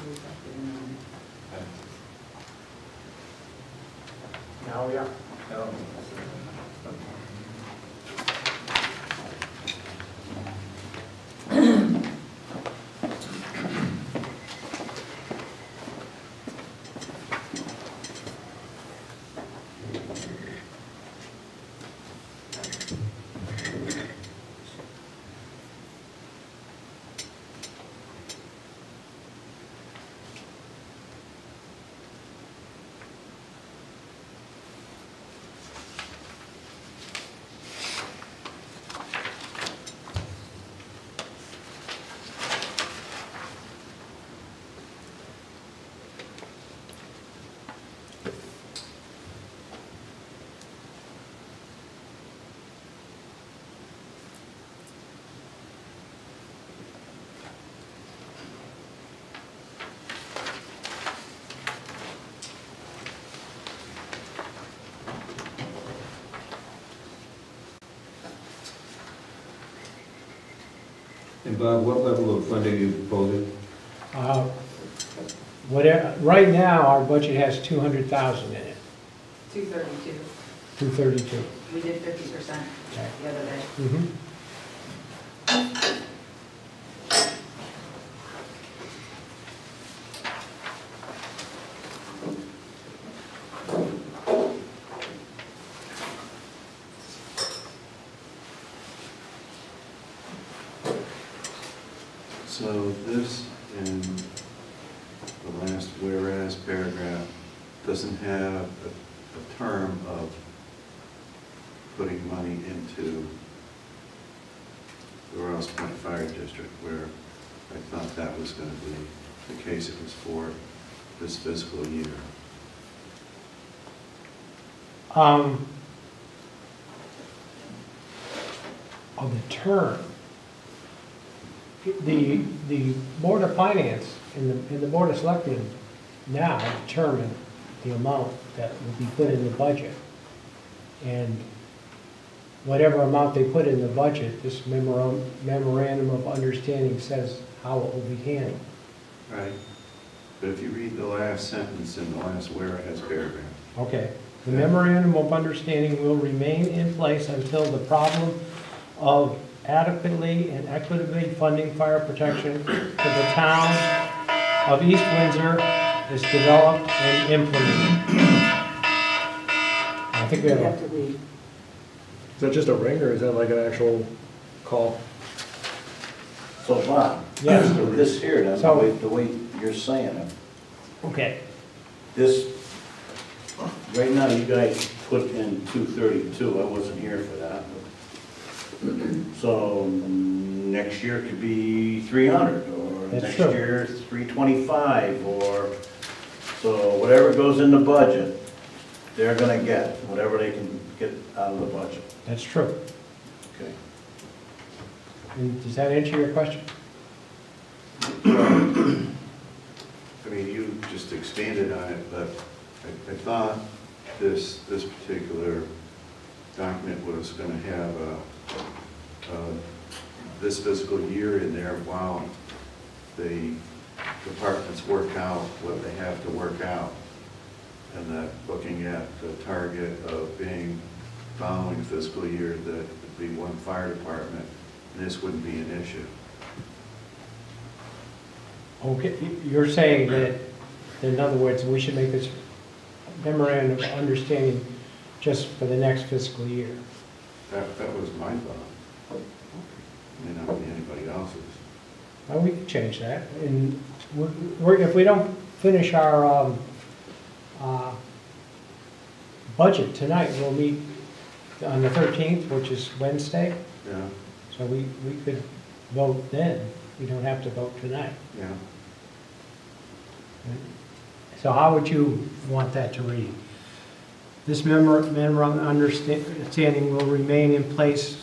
reflected in there. Now we are. And Bob, what level of funding are you proposing? Right now, our budget has 200,000 in it, 232. 232. We did 50% Okay. the other day. Mm-hmm. So this in the last whereas paragraph doesn't have a term of putting money into the Rouse Point Fire District, where I thought that was going to be the case. It was for this fiscal year. Of the term, the Board of Finance and the Board of Selectmen now determine the amount that will be put in the budget. And whatever amount they put in the budget, this memorandum of understanding says how it will be handled. Right. But if you read the last sentence in the last whereas paragraph. Okay. The memorandum of understanding will remain in place until the problem of adequately and equitably funding fire protection for the town of East Windsor is developed and implemented. I think we have to read. Is that just a ring, or is that like an actual call? So Bob, Yes. with this here, then, So- the way you're saying it, okay. this, right now, you guys put in 232, I wasn't here for that. So next year could be 300, or That's next true. year 325, or, so whatever goes in the budget, they're gonna get, whatever they can get out of the budget. That's true. Okay. And does that answer your question? I mean, you just expanded on it, but I thought this particular document was going to have this fiscal year in there while the departments work out what they have to work out, and that looking at the target of being following fiscal year that would be one fire department, and this wouldn't be an issue. Okay, you're saying that, in other words, we should make this memorandum of understanding just for the next fiscal year. That was my thought. May not be anybody else's. Well, we can change that, and if we don't finish our budget tonight, we'll meet on the 13th, which is Wednesday, Yeah, so we could vote then. We don't have to vote tonight. yeah. So how would you want that to read? This memorandum of understanding will remain in place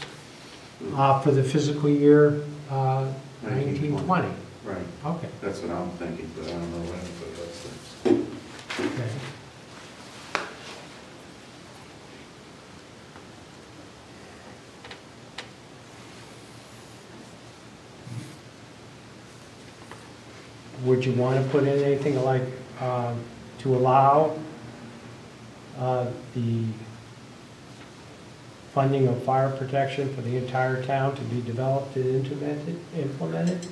for the fiscal year 1920. Right, Okay. that's what I'm thinking, but I don't know what anybody else thinks. Okay. would you want to put in anything like, to allow the funding of fire protection for the entire town to be developed and implemented?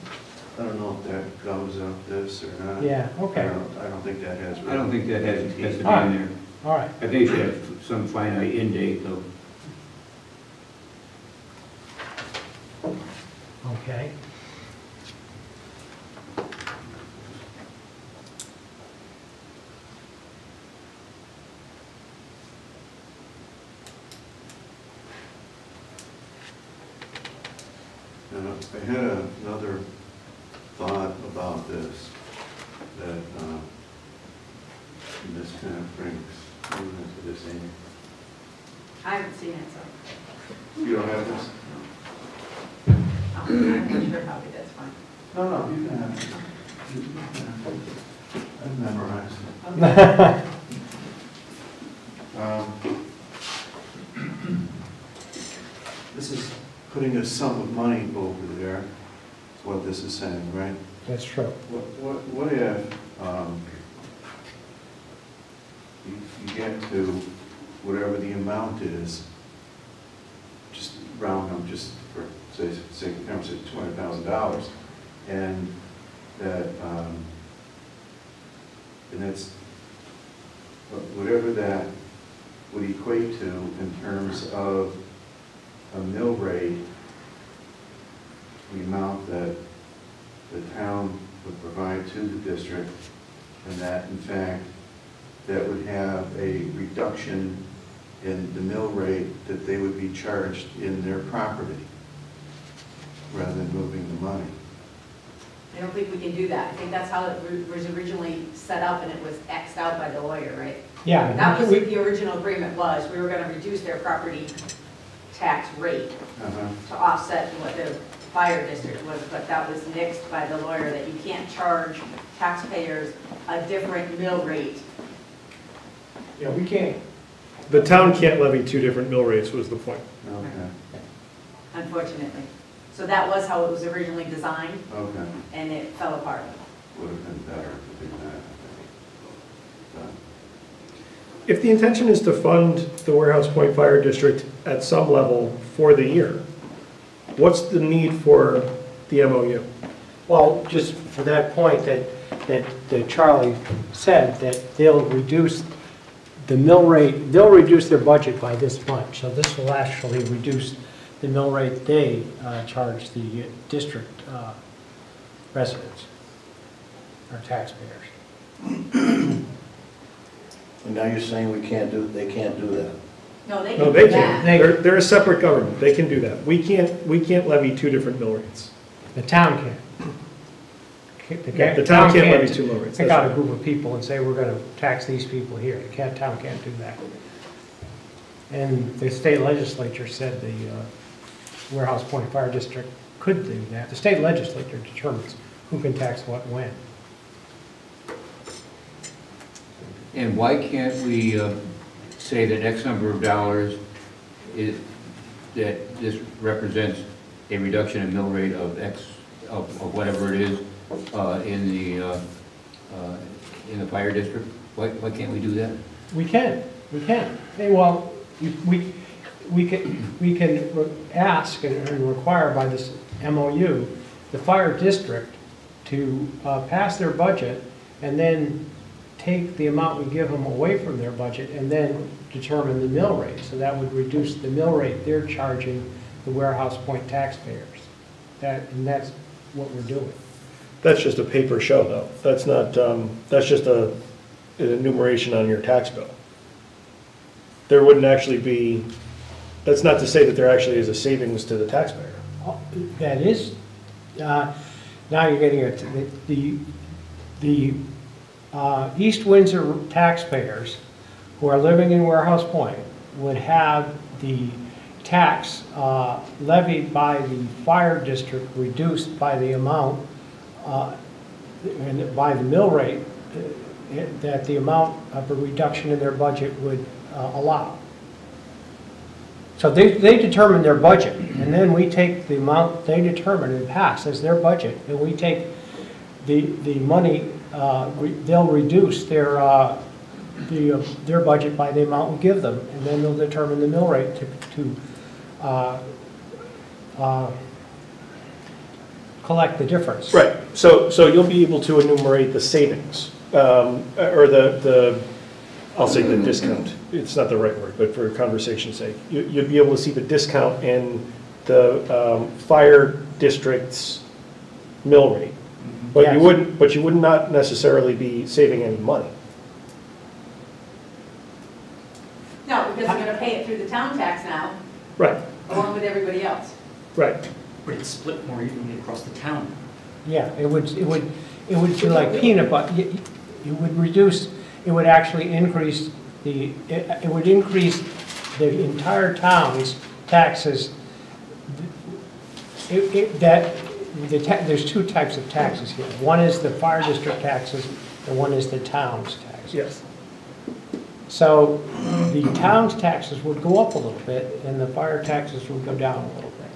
I don't know if that goes up this or not. Yeah, okay, I don't think that has. I don't think that has to be in there. all right. I think it should have some finite end date, though. Okay. I had another thought about this, that, and this kind of brings me into this, Amy. I haven't seen it, so You don't have this? I'm not sure how that's fine. No, you can have it. I've memorized it. This is putting a sum of money over there, is what this is saying, right? That's true. What if you get to whatever the amount is, just round them, just for say $200,000, and that and that's whatever that would equate to in terms of a mill rate, the amount that the town would provide to the district, and that in fact that would have a reduction in the mill rate that they would be charged in their property rather than moving the money. I don't think we can do that. I think that's how it was originally set up, and it was Xed out by the lawyer, right? Yeah. That was what the original agreement was. We were going to reduce their property tax rate to offset what the fire district was, but that was nixed by the lawyer, that you can't charge taxpayers a different mill rate. Yeah, we can't. The town can't levy two different mill rates was the point. Okay, Unfortunately. So that was how it was originally designed, okay. and it fell apart. Would have been better to do that, I think. If the intention is to fund the Warehouse Point Fire District at some level for the year, what's the need for the MOU? Well, just for that point that Charlie said, that they'll reduce the mill rate, they'll reduce their budget by this much. So this will actually reduce the mill rate they charge the district residents or taxpayers. And now you're saying they can't do that? No, they No, can they do can't. that. They're a separate government. They can do that. We can't levy two different mill rates. The town can. The town can't levy two mill rates. Pick That's out a right. group of people and say, we're going to tax these people here. The town can't do that. And the state legislature said the Warehouse Point Fire District could do that. The state legislature determines who can tax what when. And why can't we say that X number of dollars is, that this represents a reduction in mill rate of X, of whatever it is, in the fire district? Why can't we do that? We can. Hey, well, we can ask and require by this MOU the fire district to pass their budget and then take the amount we give them away from their budget and then determine the mill rate. So that would reduce the mill rate they're charging the Warehouse Point taxpayers. And that's what we're doing. That's just a paper show, though. That's not, that's just an enumeration on your tax bill. There wouldn't actually be, that's not to say that there actually is a savings to the taxpayer. That is, now you're getting it, the East Windsor taxpayers who are living in Warehouse Point would have the tax levied by the fire district reduced by the amount, and by the mill rate, that the amount of a reduction in their budget would allow. So they determine their budget, and then we take the amount they determine and pass as their budget, and we take the money, they'll reduce their budget by the amount we give them, and then they'll determine the mill rate to collect the difference. Right, so you'll be able to enumerate the savings, or I'll say the discount, it's not the right word, but for conversation's sake. You'd be able to see the discount in the fire district's mill rate. But Yes. you would not necessarily be saving any money. No, because they're gonna pay it through the town tax now, Right, along with everybody else. right. But it's split more evenly across the town. Yeah, it would be like peanut butter. It would reduce, it would actually increase it would increase the entire town's taxes. There's two types of taxes here. One is the fire district taxes, and one is the town's taxes. Yes. So the town's taxes would go up a little bit, and the fire taxes would go down a little bit.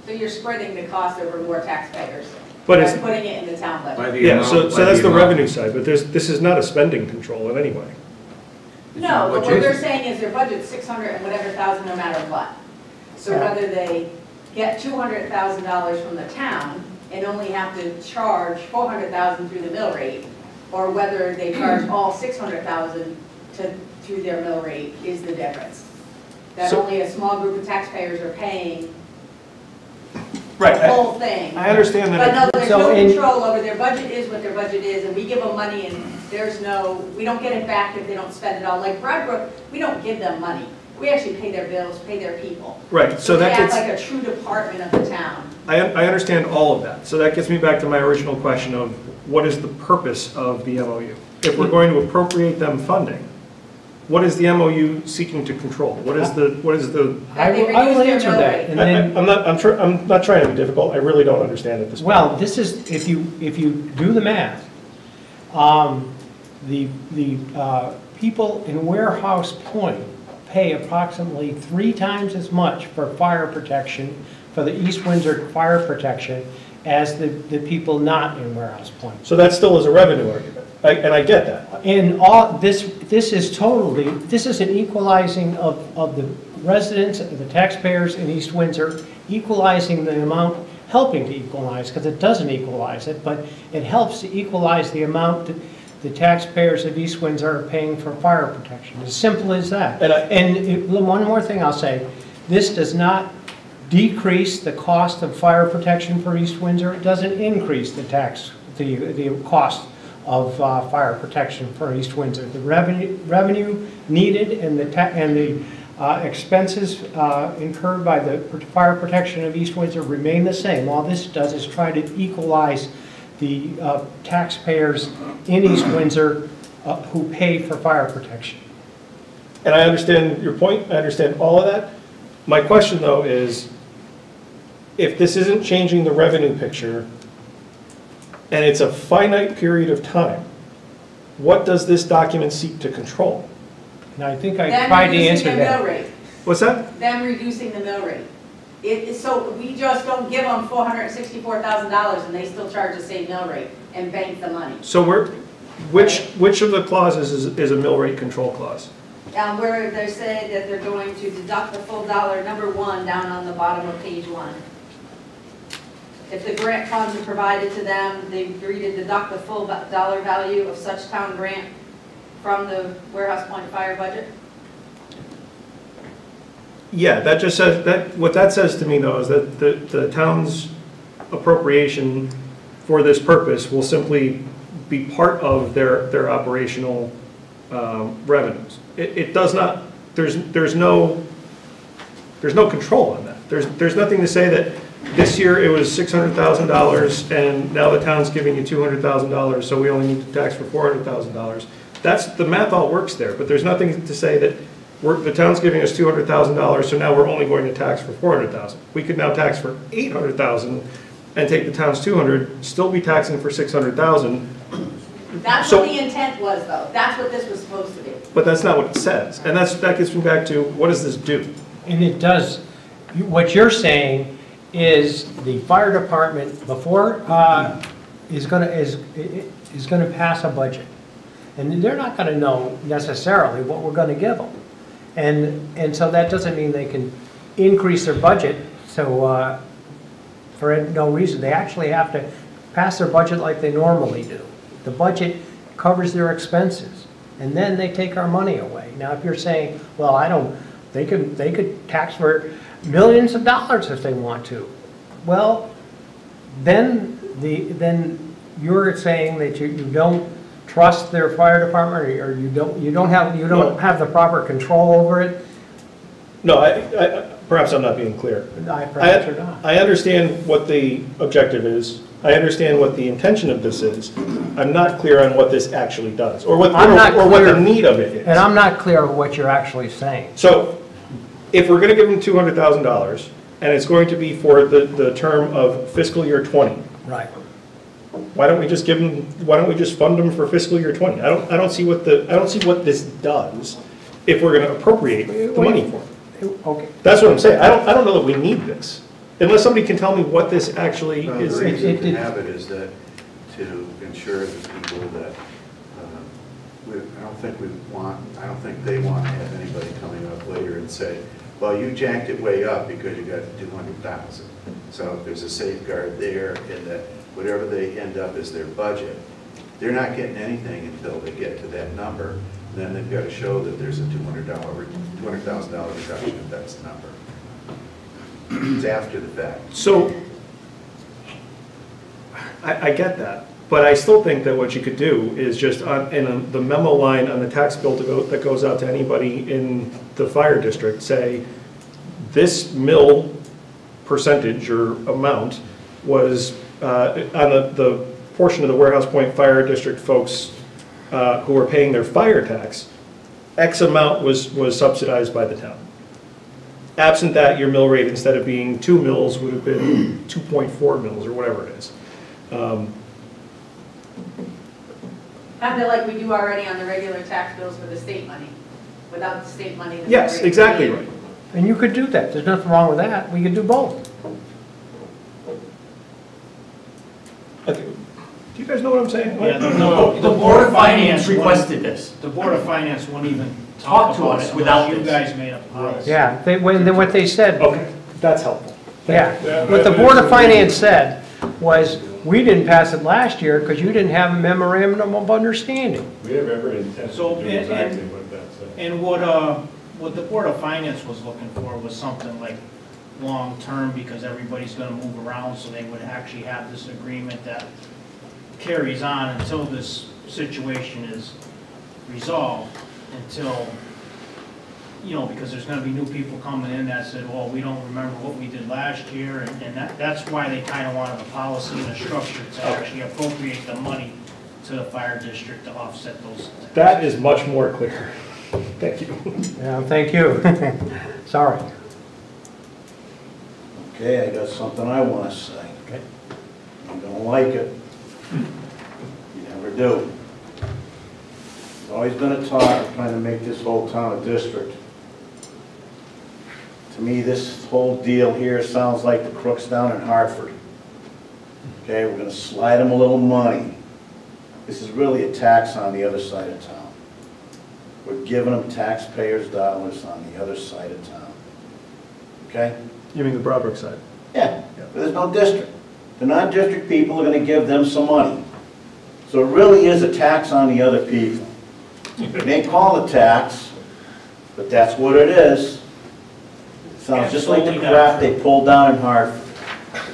So you're spreading the cost over more taxpayers. But by it's- putting it in the town budget. By the Yeah, amount- so by that's the amount. revenue side, but this is not a spending control in any way. No, but what Jason- they're saying is their budget's 600 and whatever thousand no matter what. So Yeah. whether they get $200,000 from the town and only have to charge 400,000 through the mill rate, or whether they charge all 600,000 through their mill rate is the difference. That So- only a small group of taxpayers are paying Right, the whole thing. I understand But that. no, there's So no in- control over their budget is what their budget is, and we give them money and there's no, we don't get it back if they don't spend it all. Like Bradbrook, we don't give them money. We actually pay their bills, pay their people. Right, so They that act gets, like a true department of the town. I understand all of that. So that gets me back to my original question of what is the purpose of the MOU? If we're going to appropriate them funding, what is the MOU seeking to control? What is the, That they I will reduce answer their mill that, rate. and then. I'm not trying to be difficult, I really don't understand at this point. Well, this is, if you do the math, the people in Warehouse Point pay approximately 3 times as much for fire protection, for the East Windsor fire protection, as the people not in Warehouse Point. So that still is a revenue argument, and I get that. And all, this is an equalizing of the residents, the taxpayers in East Windsor, equalizing the amount, helping to equalize, because it doesn't equalize it, but it helps to equalize the amount that the taxpayers of East Windsor are paying for fire protection. As simple as that. One more thing I'll say, this does not decrease the cost of fire protection for East Windsor. It doesn't increase the cost of fire protection for East Windsor. The revenue needed and the expenses incurred by the fire protection of East Windsor remain the same. All this does is try to equalize the taxpayers in East Windsor who pay for fire protection. And I understand your point, I understand all of that. My question though is, if this isn't changing the revenue picture, and it's a finite period of time, what does this document seek to control? And I think I Them tried to reducing answer their that. mill rate. What's that? Them reducing the mill rate. So we just don't give them $464,000 and they still charge the same mill rate and bank the money. So which of the clauses is a mill rate control clause? Where they say that they're going to deduct the full dollar, number 1, down on the bottom of page 1. If the grant funds are provided to them, they agree to deduct the full dollar value of such town grant from the Warehouse Point fire budget. Yeah, that just says, what that says to me though is that the town's appropriation for this purpose will simply be part of their operational revenues. It does not, there's no control on that. There's nothing to say that this year it was $600,000 and now the town's giving you $200,000, so we only need to tax for $400,000. That's, the math all works there, but there's nothing to say that the town's giving us $200,000, so now we're only going to tax for $400,000. We could now tax for $800,000 and take the town's $200,000, still be taxing for $600,000. That's what the intent was though. That's what this was supposed to be. But that's not what it says. And that gets me back to, what does this do? And it does, what you're saying is the fire department, before, is gonna pass a budget. And they're not gonna know necessarily what we're gonna give them. And so that doesn't mean they can increase their budget, so, for no reason. They actually have to pass their budget like they normally do. The budget covers their expenses, and then they take our money away. Now, if you're saying, well, they could tax for millions of dollars if they want to. Well, then you're saying that you don't trust their fire department, or you don't have the proper control over it. No, perhaps I'm not being clear. Perhaps you're not. I understand what the objective is. I understand what the intention of this is. I'm not clear on what this actually does, or what the need of it is. And I'm not clear of what you're actually saying. So, if we're going to give them $200,000, and it's going to be for the term of fiscal year 20, Right. why don't we just fund them for fiscal year 20? I don't see what this does if we're going to appropriate the money for it. Okay. That's what I'm saying. I don't know that we need this, unless somebody can tell me what this actually No, is. the reason to have it is that to ensure the people that, I don't think they want to have anybody coming up later and say, well, you jacked it way up because you got 200,000. So there's a safeguard there in that whatever they end up as their budget, they're not getting anything until they get to that number. Then they've got to show that there's a $200,000 reduction if that's the number. It's after the fact. So, I get that, but I still think that what you could do is just in the memo line on the tax bill that goes out to anybody in the fire district, say, this mill percentage or amount was on the portion of the Warehouse Point Fire District folks who were paying their fire tax, X amount was subsidized by the town. Absent that, your mill rate, instead of being 2 mills, would have been 2.4 mills or whatever it is. Kind of like we do already on the regular tax bills for the state money. Without the state money. the Yes, rate would exactly be- right. And you could do that. There's nothing wrong with that. We could do both. Do you guys know what I'm saying? Yeah, the Board of Finance requested this. The Board of Finance wouldn't even talk to us without you guys made a policy. Yeah, then what they said, Okay, that's helpful. yeah. What the Board of Finance said was, we didn't pass it last year because you didn't have a memorandum of understanding. We have every intent So, to do exactly what that said. And what the Board of Finance was looking for was something like long-term, because everybody's gonna move around, so they would actually have this agreement that carries on until this situation is resolved, until, because there's gonna be new people coming in that said, well, we don't remember what we did last year, and that's why they kinda wanted a policy and a structure to actually appropriate the money to the fire district to offset those things. That is much more clear. Thank you. Yeah, thank you. Sorry. Okay, I got something I want to say. Okay. You don't like it. You never do. There's always been a talk of trying to make this whole town a district. To me, this whole deal here sounds like the crooks down in Hartford. Okay, we're gonna slide them a little money. This is really a tax on the other side of town. We're giving them taxpayers' dollars on the other side of town. Okay? You mean the Broadbrook side? Yeah, but there's no district. The non-district people are gonna give them some money. So it really is a tax on the other people. They call it tax, but that's what it is. Sounds just like the crap they pulled down in Hartford.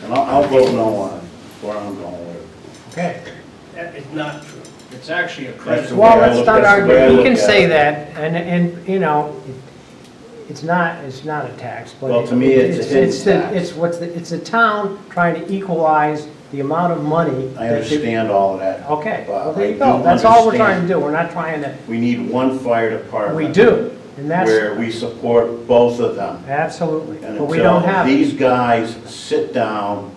And I'll vote no on it, where I'm going with it. Okay. That is not true. It's actually a credit. Well, let's not That's the way I argue. We look can at say it. that, and it's not a tax, but. Well, to me, it's a hidden tax. It's a town trying to equalize the amount of money. I understand all of that. Okay, well, Bob. there I you go. do That's all we're trying to understand. do. We're not trying to, We need one fire department. we do, and that's, Where we support both of them. absolutely. And But we don't until have, these guys sit down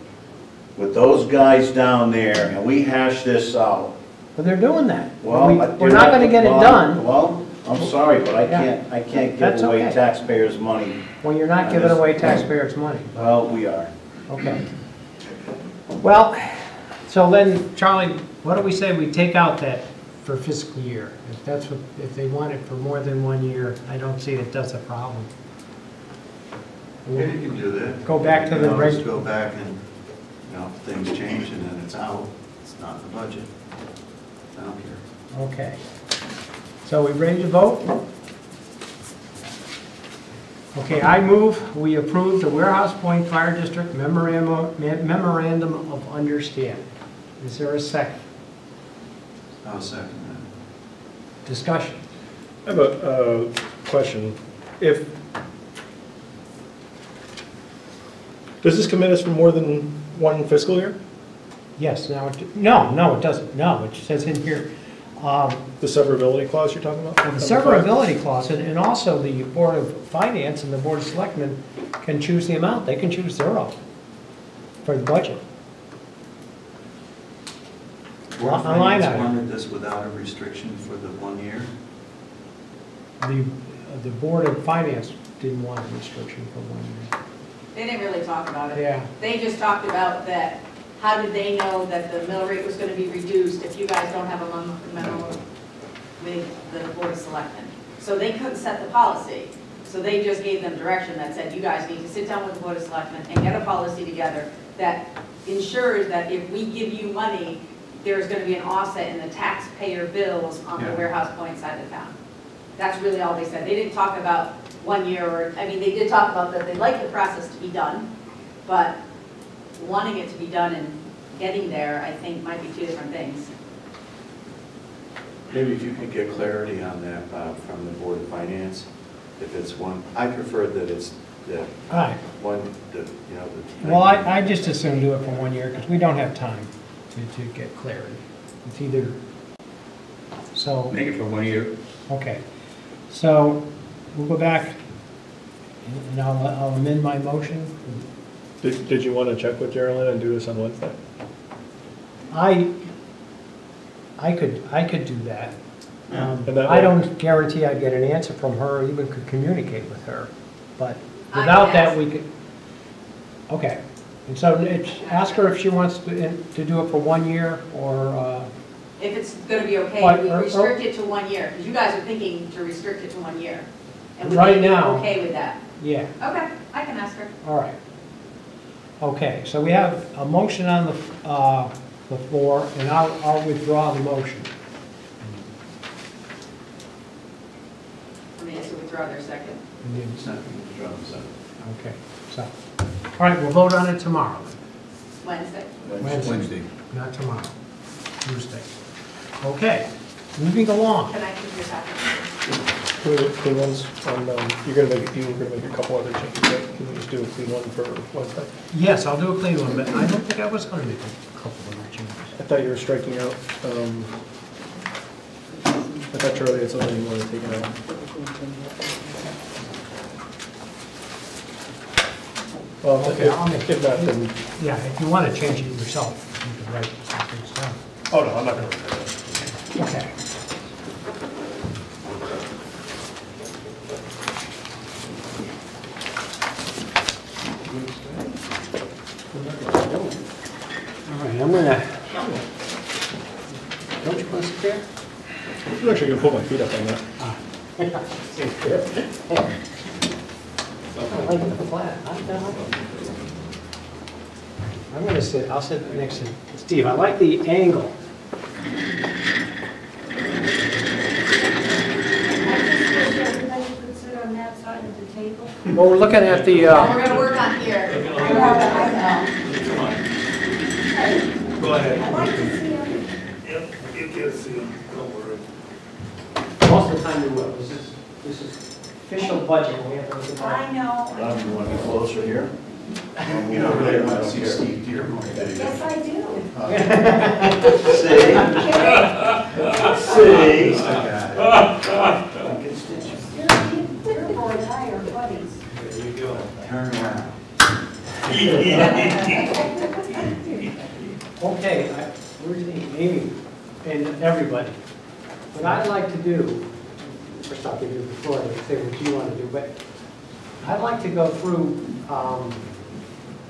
with those guys down there and we hash this out, but they're doing that. well. We're not gonna get it done Well, I'm sorry, but Yeah. I can't That's give away okay. taxpayers' money. when you're not giving away taxpayers' money. Well, we are. Okay. Well, so then, Charlie, what do we say we take out that for fiscal year? If that's what, if they want it for more than 1 year, I don't see that that's a problem. Yeah, you can do that. Go back to You the can always reg- go back and, things change and then it's out. It's not in the budget. I don't care. Okay. So we ready to vote? Okay, I move we approve the Warehouse Point Fire District Memorandum of Understanding. Is there a second? I'll second that. Discussion. I have a question. Does this commit us for more than one fiscal year? Yes, now, no, it doesn't. No, it says in here, The severability clause you're talking about? the severability clause, and also the Board of Finance and the Board of Selectmen can choose the amount. They can choose their own for the budget. Board of A line Finance item. wanted this without a restriction for the 1 year? The Board of Finance didn't want a restriction for 1 year. They didn't really talk about it. Yeah. They just talked about that, how did they know that the mill rate was gonna be reduced if you guys don't have a memo with the Board of Selectmen? So they couldn't set the policy. So they just gave them direction that said, you guys need to sit down with the Board of Selectmen and get a policy together that ensures that if we give you money, there's gonna be an offset in the taxpayer bills on the Yeah. Warehouse Point side of town. That's really all they said. They didn't talk about 1 year, or, I mean, they did talk about that they'd like the process to be done, but wanting it to be done and getting there, I think, might be two different things. Maybe if you could get clarity on that, Bob, from the Board of Finance, if it's one, I prefer that it's, that All right. one, the. Well, I just assume do it for 1 year because we don't have time to get clarity. It's either, so, Make it for 1 year. okay. So we'll go back and I'll amend my motion. Did you want to check with Geraldine and do this on Wednesday? I could do that. And that I way- don't guarantee I'd get an answer from her, or even could communicate with her, but I without can that, ask. we could, okay. And so ask her if she wants to do it for 1 year, or, If it's gonna be okay, What, we or- restrict it to 1 year, because you guys are thinking to restrict it to 1 year. And would Right they be now. okay with that? yeah, Okay, I can ask her. all right. Okay, so we have a motion on the floor, and I'll withdraw the motion. I mean, to withdraw their second. And then- It's not going to withdraw the second. Okay, so, all right, we'll vote on it tomorrow, Wednesday. Wednesday. not tomorrow, Tuesday. Okay, moving along. Can I keep your copy? Clean ones on, you were gonna make a couple other changes, right? Can you just do a clean one for Wednesday? Yes, I'll do a clean one, but I don't think I was going to make a couple of other changes. I thought you were striking out, I thought Charlie had something you wanted to take out. Well, Okay, I'll make if not, then, Yeah, if you want to change it yourself, you can write something down. oh no, I'm not gonna write that. Okay. All right, I'm gonna, don't you want to sit there? I'm actually gonna put my feet up on that. I like it flat. I'm gonna sit, I'll sit next to Steve. I like the angle. Everybody could sit on that side of the table. Well, we're looking at the, Well, we're gonna work on here. Go ahead. I'd like to see them. Yep, you can see them, don't worry. most of the time we will. This is official budget. We have to look at I that. know. Bob, you want to be closer here? You don't really want to see Steve Dearborn. Yes, I do. See? See? Dearborn and I are buddies. There you go. Turn around. Okay, where's Amy and everybody? What I'd like to do, first I'll give you the floor to say what you want to do, but I'd like to go through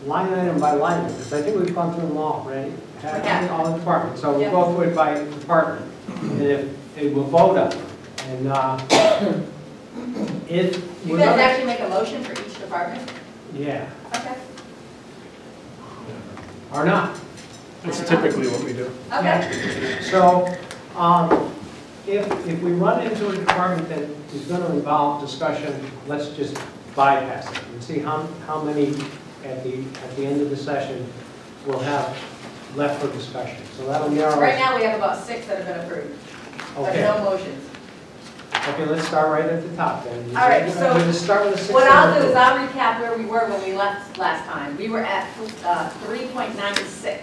line item by line item, because I think we've gone through them all, right? Yeah. All the departments, so we'll Yeah. go through it by department, and if we'll vote on it. And if You we're guys gonna, actually make a motion for each department? yeah, Okay. or not. That's typically what we do. Okay. So, if we run into a department that is going to involve discussion, let's just bypass it and see how many at the end of the session we'll have left for discussion. So that'll narrow. Right now, we have about 6 that have been approved, but Okay. no motions. Okay, let's start right at the top then. All right, so We'll just start with the 6. What I'll do is I'll recap where we were when we left last time. We were at 3.96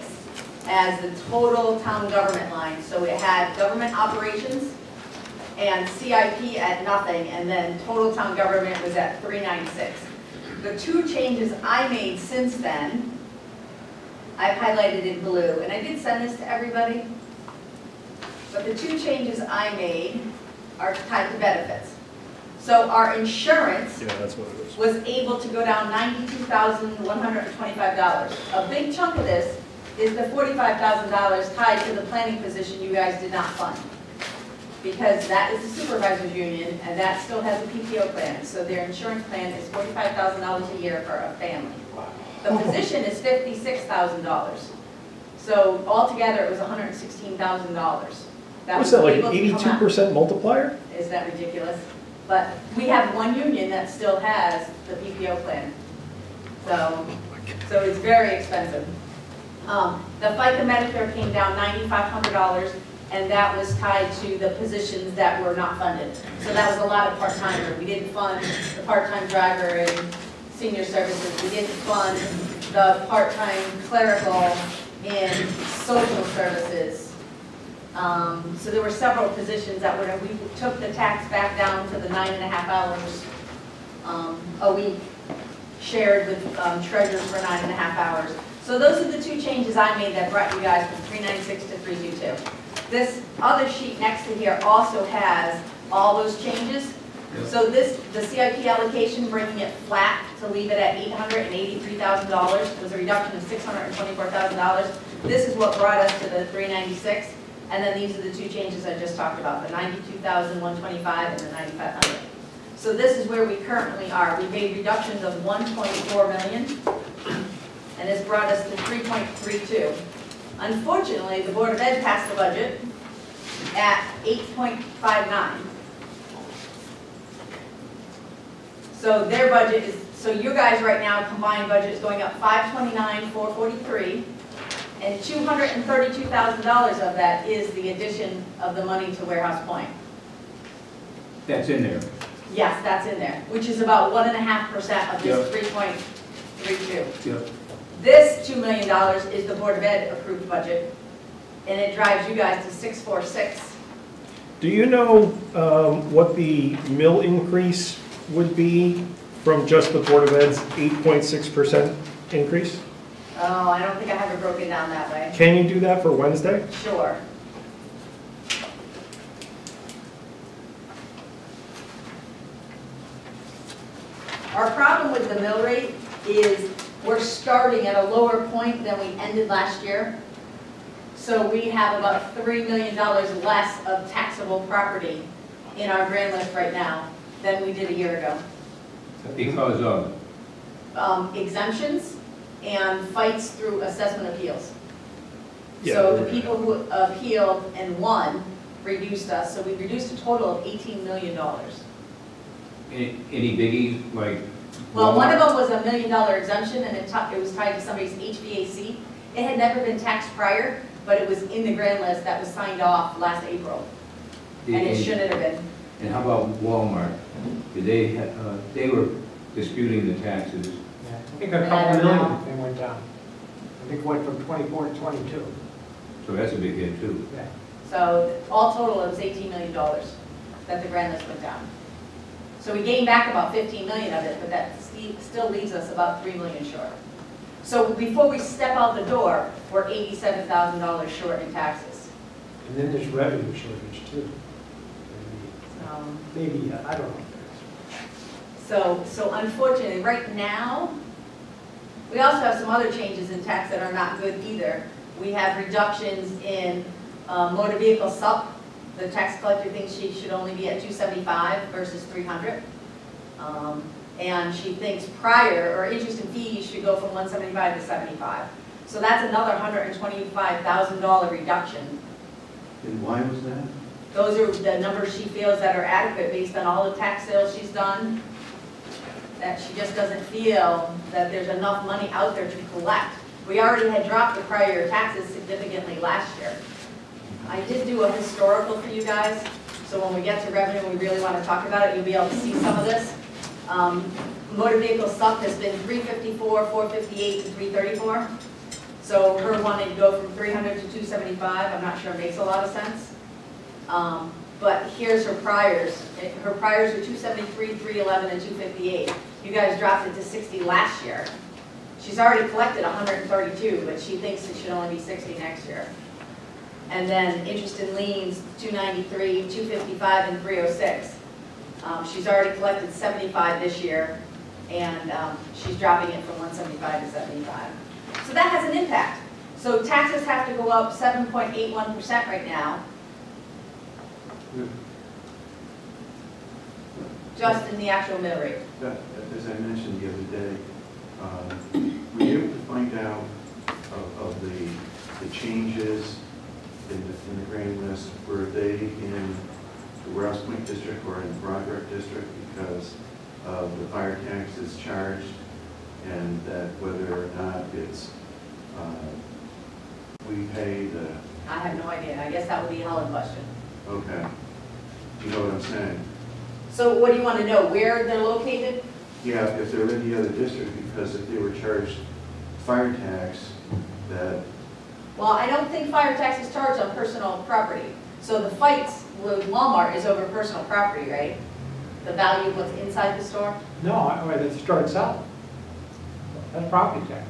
as the total town government line. So it had government operations and CIP at nothing, and then total town government was at 396. The 2 changes I made since then, I've highlighted in blue, and I did send this to everybody. But the 2 changes I made are tied to benefits. So our insurance Yeah, that's what it is. was able to go down $92,125. A big chunk of this is the $45,000 tied to the planning position you guys did not fund. Because that is the supervisor's union, and that still has a PTO plan. So their insurance plan is $45,000 a year for a family. The position is $56,000. So altogether, it was $116,000. What's that, like was able to come out. 82% multiplier? Is that ridiculous? But we have one union that still has the PPO plan. So it's very expensive. The FICA Medicare came down $9,500, and that was tied to the positions that were not funded. So that was a lot of part-timer. We didn't fund the part-time driver in senior services. We didn't fund the part-time clerical in social services. So there were several positions that we took the tax back down to the 9.5 hours a week, shared with treasurers for 9.5 hours. So those are the 2 changes I made that brought you guys from 396 to 322. This other sheet next to here also has all those changes. So the CIP allocation, bringing it flat to leave it at $883,000, was a reduction of $624,000. This is what brought us to the 396. And then these are the 2 changes I just talked about, the 92,125 and the 9,500. So this is where we currently are. We made reductions of 1.4 million, and this brought us to 3.32. Unfortunately, the Board of Ed passed the budget at 8.59. So their budget is, so you guys right now, combined budget is going up 529,443. And $232,000 of that is the addition of the money to Warehouse Point. That's in there. Yes, that's in there, which is about 1.5% of this 3.32. Yep. This $2 million is the Board of Ed approved budget, and it drives you guys to 646. Do you know what the mill increase would be from just the Board of Ed's 8.6% increase? Oh, I don't think I have it broken down that way. Can you do that for Wednesday? Sure. Our problem with the mill rate is we're starting at a lower point than we ended last year. So we have about $3 million less of taxable property in our grand list right now than we did a year ago. Because of, Exemptions and fights through assessment appeals. Yeah, So we're the people who appealed and won reduced us, so we reduced a total of $18 million. any biggies, like? Well, one of Walmart? them was $1 million exemption, and it was tied to somebody's HVAC. It had never been taxed prior, but it was in the grand list that was signed off last April, and it shouldn't have been. And how about Walmart? Did they were disputing the taxes. Yeah, I think a couple million they went down. I think it went from 24 to 22. So that's a big hit too. Yeah. So all total, it was $18 million that the grand list went down. So we gained back about 15 million of it, but that still leaves us about 3 million short. So before we step out the door, we're $87,000 short in taxes. And then there's revenue shortage too. Maybe, I don't know. So unfortunately, right now, We also have some other changes in tax that are not good either. We have reductions in motor vehicle sup. The tax collector thinks she should only be at 275 versus 300. And she thinks prior, or interest and fees should go from 175 to 75. So that's another $125,000 reduction. And why was that? Those are the numbers she feels that are adequate based on all the tax sales she's done, that she just doesn't feel that there's enough money out there to collect. We already had dropped the prior year taxes significantly last year. I did do a historical for you guys, so when we get to revenue and we really want to talk about it, you'll be able to see some of this. Motor vehicle sup has been 354, 458, and 334. So her wanting to go from 300 to 275, I'm not sure it makes a lot of sense. But here's her priors. Her priors are 273, 311, and 258. You guys dropped it to 60 last year. She's already collected 132, but she thinks it should only be 60 next year. And then interest and liens, 293, 255, and 306. She's already collected 75 this year, and she's dropping it from 175 to 75. So that has an impact. So taxes have to go up 7.81% right now, just in the actual mill rate. As I mentioned the other day, were you able to find out of the changes in the grain list? Were they in the Warehouse Point District or in the Broderick District because of the fire taxes charged, and that whether or not it's we pay the... I have no idea. I guess that would be a Helen question. Okay. You know what I'm saying? So what do you want to know? Where they're located? Yeah, if they're in the other district, because if they were charged fire tax, that... Well, I don't think fire tax is charged on personal property. So the fights with Walmart is over personal property, right? The value of what's inside the store? No, that's the store itself. That's property tax.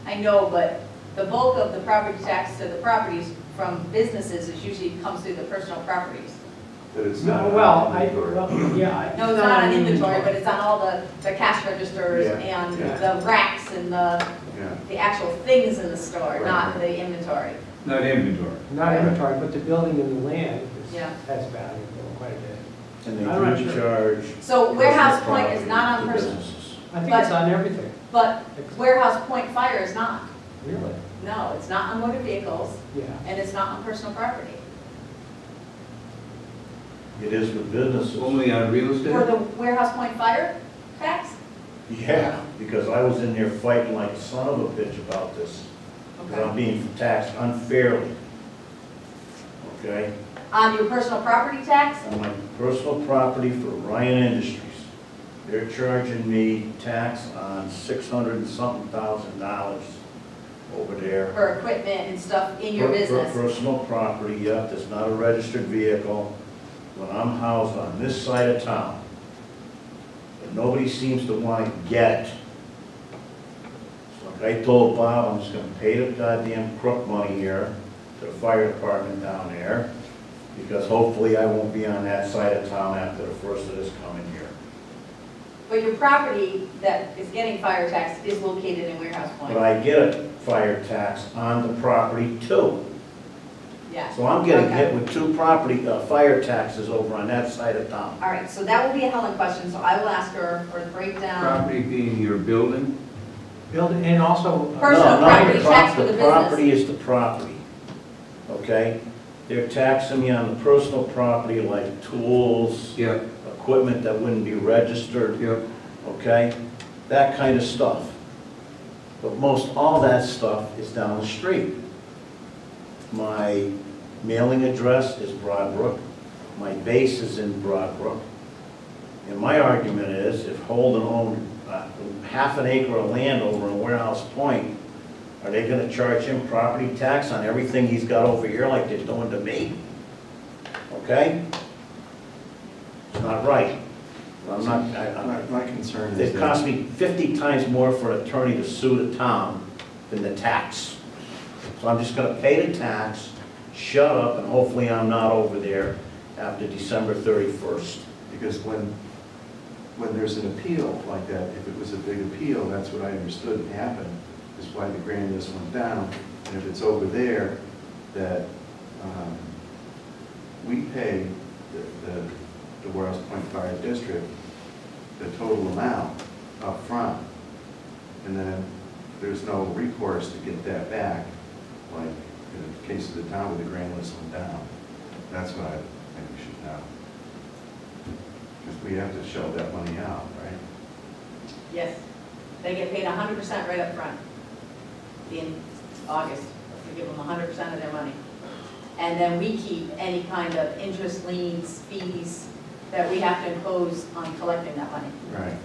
I know, but the bulk of the property tax to the properties from businesses is usually comes through the personal properties. That it's No, not... well, No, yeah. it's not on inventory, but it's on all the cash registers Yeah, and yeah. the racks and the actual things in the store, Right, not right. the inventory. Not inventory. Not inventory, but the building and the land Yeah. has value quite a bit. And I'm not they do sure. charge. So Warehouse personal Point is not on property to personal, businesses. I think But- it's on everything, but Warehouse Point Fire is not. really. No, it's not on motor vehicles, Yeah. and it's not on personal property. It is with businesses. Only on real estate? For the Warehouse Point Fire tax? Yeah, because I was in there fighting like a son of a bitch about this. Because I'm being taxed unfairly. Okay? On your personal property tax? On my personal property for Ryan Industries, they're charging me tax on $600 and something thousand over there. For equipment and stuff in your For business? personal property, yep, that's not a registered vehicle. When I'm housed on this side of town, but nobody seems to want to get it. So like I told Bob, I'm just gonna pay the goddamn crook money here to the fire department down there, because hopefully I won't be on that side of town after the first of this coming year. But your property that is getting fire tax is located in Warehouse But Point? I get a fire tax on the property too. Yeah. So I'm getting Okay. hit with two fire taxes over on that side of town. All right, so that will be a Helen question, so I will ask her for the breakdown. Property being your building? Building, and also. Personal No, not property the tax for the the property is the property, okay? They're taxing me on the personal property like tools, Yep, equipment that wouldn't be registered, yep. okay? That kind of stuff. But most all that stuff is down the street. My mailing address is Broadbrook, my base is in Broadbrook. And my argument is, if Holden owned half an acre of land over in Warehouse Point, are they gonna charge him property tax on everything he's got over here like they're doing to me? Okay? It's not right. I'm not, My concern is it that... cost me 50 times more for an attorney to sue the town than the tax. So I'm just gonna pay the tax, shut up, and hopefully I'm not over there after December 31st. Because when when there's an appeal like that, if it was a big appeal, that's what I understood happened, is why the grand list went down. And if it's over there, that we pay the Warren's Point Fire District the total amount up front, and then there's no recourse to get that back, like in the case of the town where the grand list went down. That's what I think we should know. Because we have to shell that money out, right? Yes, they get paid 100% right up front in August. We give them 100% of their money. And then we keep any kind of interest, liens, fees that we have to impose on collecting that money. Right.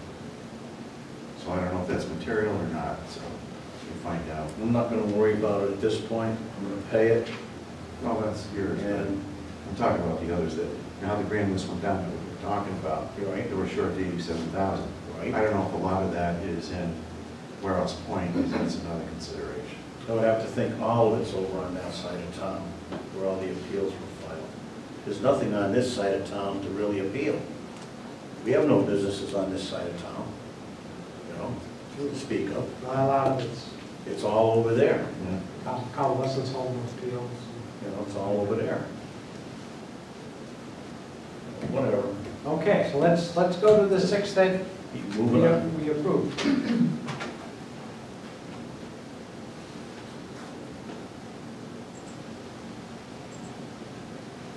So I don't know if that's material or not, so we'll find out. I'm not gonna worry about it at this point. I'm gonna pay it. Well, that's yours, but And- I'm talking about the others that, now the grand list went down, that we were talking about. You're right. They were short to 87,000. Right. I don't know if a lot of that is in Warehouse Point, because that's another consideration. I would have to think all of it's over on that side of town, where all the appeals were filed. There's nothing on this side of town to really appeal. We have no businesses on this side of town, you know, to speak of. Not a lot of it's It's all over there, convalescents home appeals. you know, it's all over there. Whatever, Okay, so let's go to the 6 that keep moving on. we approved.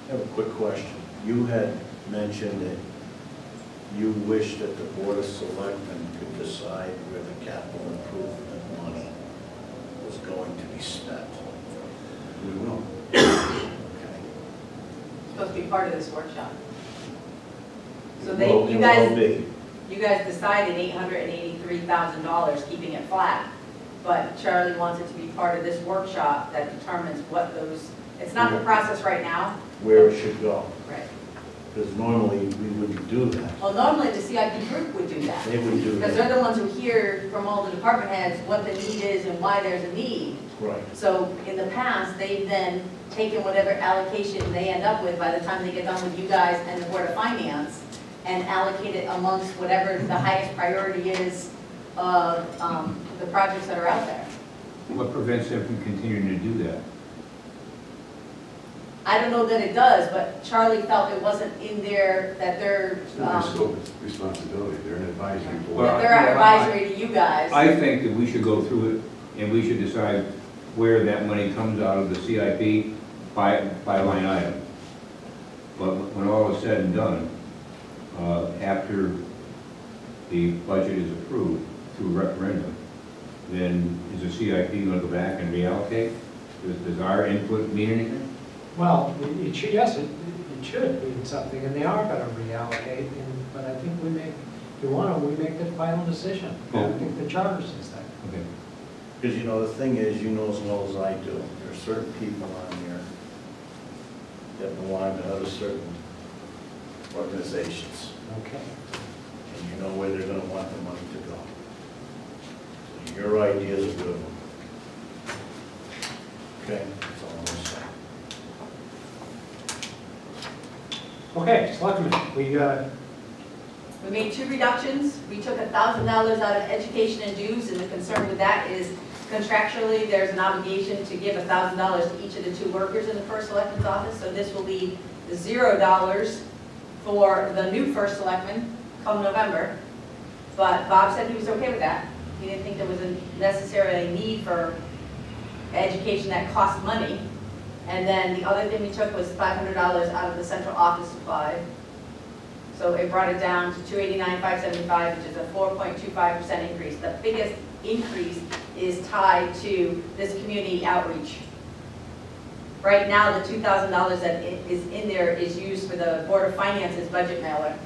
I have a quick question. You had mentioned that you wish that the Board of Selectmen could decide where the capital improvement money was going to be spent. We will. Okay. Supposed to be part of this workshop. So It they, will- you it guys, will be. you guys decided $883,000, keeping it flat. But Charlie wants it to be part of this workshop that determines what those, it's not the process right now. Where it should go. Right. Because normally we wouldn't do that. Well, normally the CIP group would do that. They would do Because that. they're the ones who hear from all the department heads what the need is and why there's a need. Right. So in the past, they've then taken whatever allocation they end up with by the time they get done with you guys and the Board of Finance and allocate it amongst whatever the highest priority is of the projects that are out there. What prevents them from continuing to do that? I don't know that it does, but Charlie felt it wasn't in there, that they're, It's not their scope of responsibility, they're an advisory board. Well, that they're advisory to you guys. I think that we should go through it, and we should decide where that money comes out of the CIP by line item. But when all is said and done, after the budget is approved through referendum, then is the CIP going to go back and reallocate? Does our input mean anything? Well, it should, yes, it should mean something, and they are gonna reallocate, but I think we make, if you want to, we make the final decision. I think the charter says that. Okay. Because, you know, the thing is, you know as well as I do, there are certain people on here that belong to other certain organizations. Okay. And you know where they're gonna want the money to go. So your idea is a good one. Okay, that's all I'm gonna say. Okay, Selectmen, we, We made 2 reductions. We took $1,000 out of education and dues, and the concern with that is contractually, there's an obligation to give $1,000 to each of the 2 workers in the first selectman's office, so this will be $0 for the new first selectman come November. But Bob said he was okay with that. He didn't think there was a necessarily need for education that costs money. And then the other thing we took was $500 out of the central office supply. So it brought it down to $289,575, which is a 4.25% increase. The biggest increase is tied to this community outreach. Right now, the $2,000 that is in there is used for the Board of Finance's budget mailer.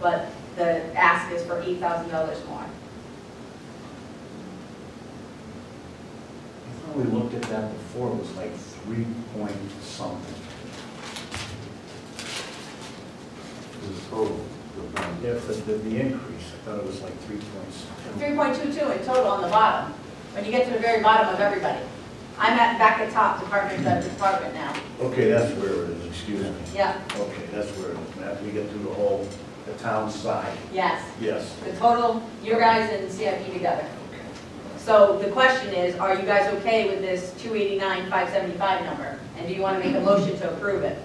But the ask is for $8,000 more. I thought we looked at that before, it was like 3 point something. This is total. Yeah, the increase, I thought it was like 3 points. 3.22 in total on the bottom, when you get to the very bottom of everybody. I'm back at top, department by department now. Okay, that's where it is, excuse me. Yeah, Okay, that's where it is. After we get through the whole, the town side. yes. Yes. The total, you guys and CIP together. Okay. So the question is, are you guys okay with this 289,575 number? And do you want to make a motion to approve it?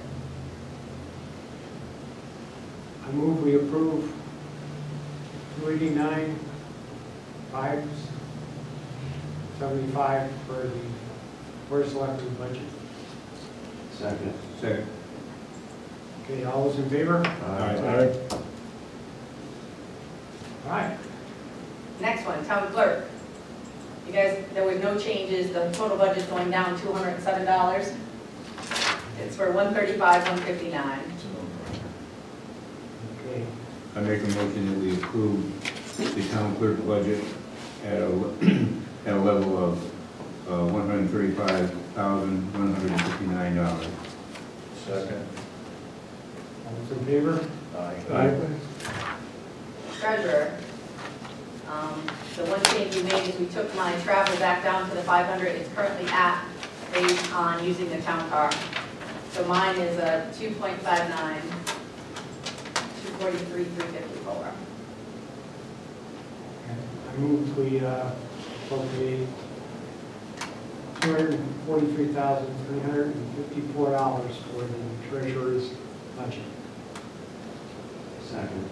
I move we approve 289, 575 for the Board of Selectmen's budget. Second. Second. Okay, all those in favor? Aye. All right. Next one, town clerk. You guys, there was no changes, the total budget's going down $207. It's for 135, 159. Okay. I make a motion that we approve the town clerk budget at a level of $135,159. Second. All those in favor? Aye. Treasurer, the one change we made is we took my travel back down to the 500 it's currently at, based on using the town car. So mine is a 2.59, 243, 354. I move we appropriate $243,354 for the treasurer's budget. Second.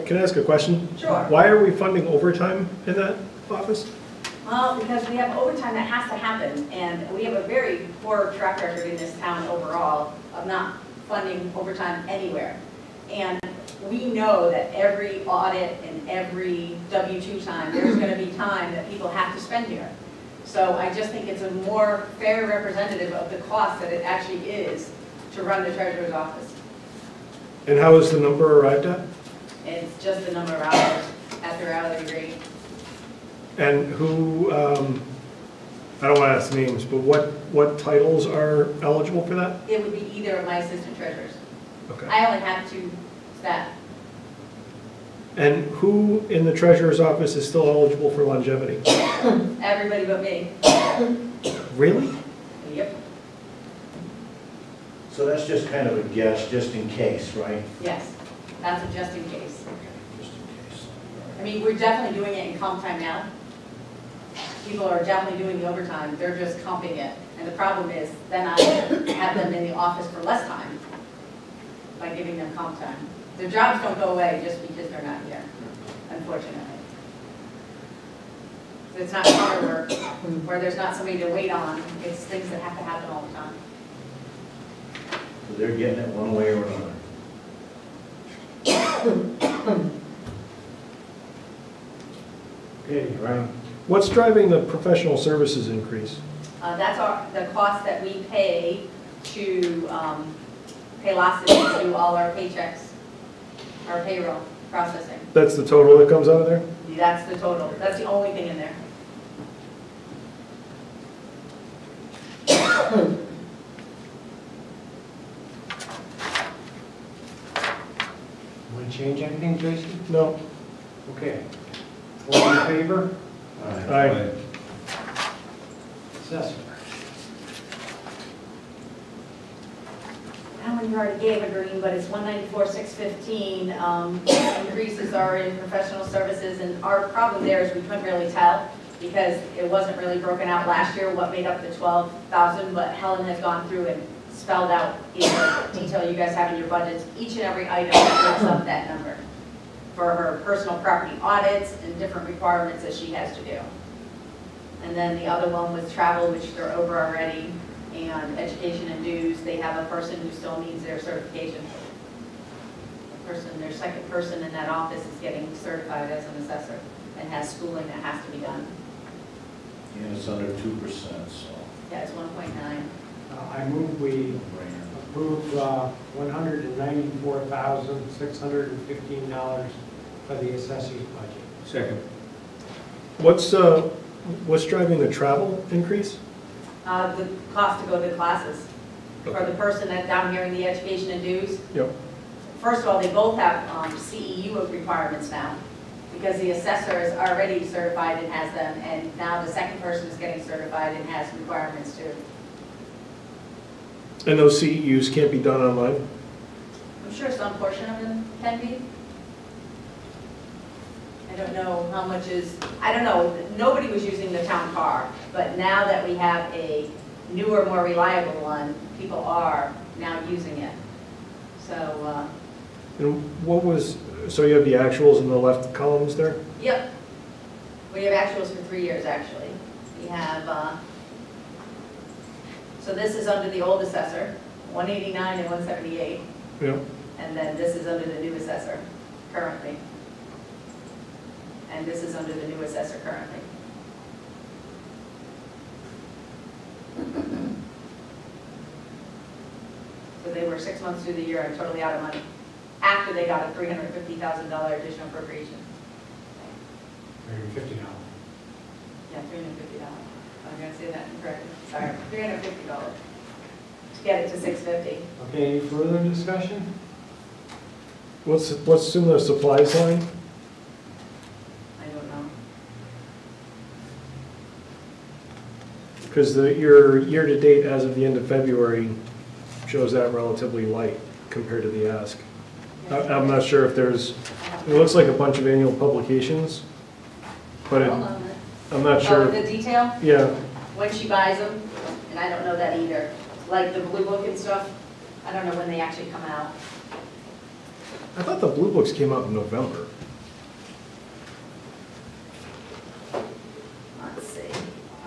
Can I ask a question? Sure. Why are we funding overtime in that office? Well, because we have overtime that has to happen, and we have a very poor track record in this town overall of not funding overtime anywhere. And we know that every audit and every W-2 time, there's going to be time that people have to spend here. So I just think it's a more fair representative of the cost that it actually is to run the treasurer's office. And how is the number arrived at? It's just the number of hours at their hourly rate. And who, I don't want to ask names, but what titles are eligible for that? It would be either of my assistant treasurers. Okay. I only have 2 staff. And who in the treasurer's office is still eligible for longevity? Everybody but me. Really? Yep, So that's just kind of a guess, just in case, right? yes. That's a just in case. Okay, just in case. I mean, we're definitely doing it in comp time now. People are definitely doing the overtime, they're just comping it. And the problem is, then I have them in the office for less time by giving them comp time. Their jobs don't go away just because they're not here, unfortunately. It's not summer work, where there's not somebody to wait on, it's things that have to happen all the time. So they're getting it one way or another. Okay, right. What's driving the professional services increase? That's the cost that we pay to Paylocity to do all our paychecks, our payroll processing. That's the total that comes out of there? That's the total. That's the only thing in there. Want to change anything, Tracy? No. Okay. All in favor? Aye. Assessor. That one you already gave a green, but it's 194,615. Increases are in professional services, and our problem there is we couldn't really tell because it wasn't really broken out last year what made up the 12,000, but Helen has gone through and spelled out in the detail you guys have in your budgets, each and every item that makes up that number for her personal property audits and different requirements that she has to do. And then the other one was travel, which they're over already, and education and dues. They have a person who still needs their certification. Their second person in that office is getting certified as an assessor and has schooling that has to be done. And it's under 2%, so. Yeah, it's 1.9. I move we no-brainer. approve $194,615 for the assessor's budget. Second. What's driving the travel increase? The cost to go to classes for the person that's down here in the education and dues. Yep. First of all, they both have CEU requirements now. because the assessor is already certified and has them, and now the second person is getting certified and has requirements too. And those CEUs can't be done online? I'm sure some portion of them can be. I don't know how much is, I don't know, nobody was using the town car, but now that we have a newer, more reliable one, people are now using it. So, And what was, so you have the actuals in the left columns there? yep. We have actuals for 3 years, actually. We have, so this is under the old assessor, 189 and 178. Yeah. And then this is under the new assessor currently. And this is under the new assessor currently. So they were 6 months through the year and totally out of money, after they got a $350,000 additional appropriation. $150. Yeah, $350. I'm gonna say that incorrectly, sorry, $350 to get it to $650. Okay, any further discussion? What's in the supplies line? I don't know. Because your year-to-date as of the end of February shows that relatively light compared to the ask. I'm not sure if there's, it looks like a bunch of annual publications, but Hold on a minute. I'm not Oh, sure. the detail, Yeah, when she buys them, and I don't know that either. Like the blue book and stuff, I don't know when they actually come out. I thought the blue books came out in November. Let's see,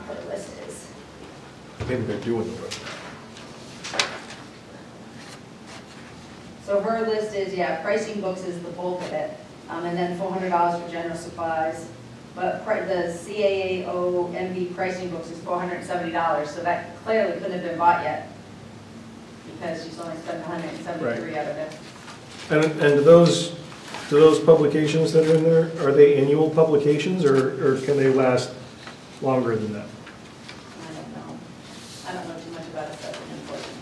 what her list is. Maybe they're doing it. So her list is, yeah, pricing books is the bulk of it, and then $400 for general supplies. But the CAAO MV pricing books is $470, so that clearly couldn't have been bought yet, because she's only spent $173 out of it. And do those publications that are in there, are they annual publications or can they last longer than that? I don't know. I don't know too much about assessment, unfortunately.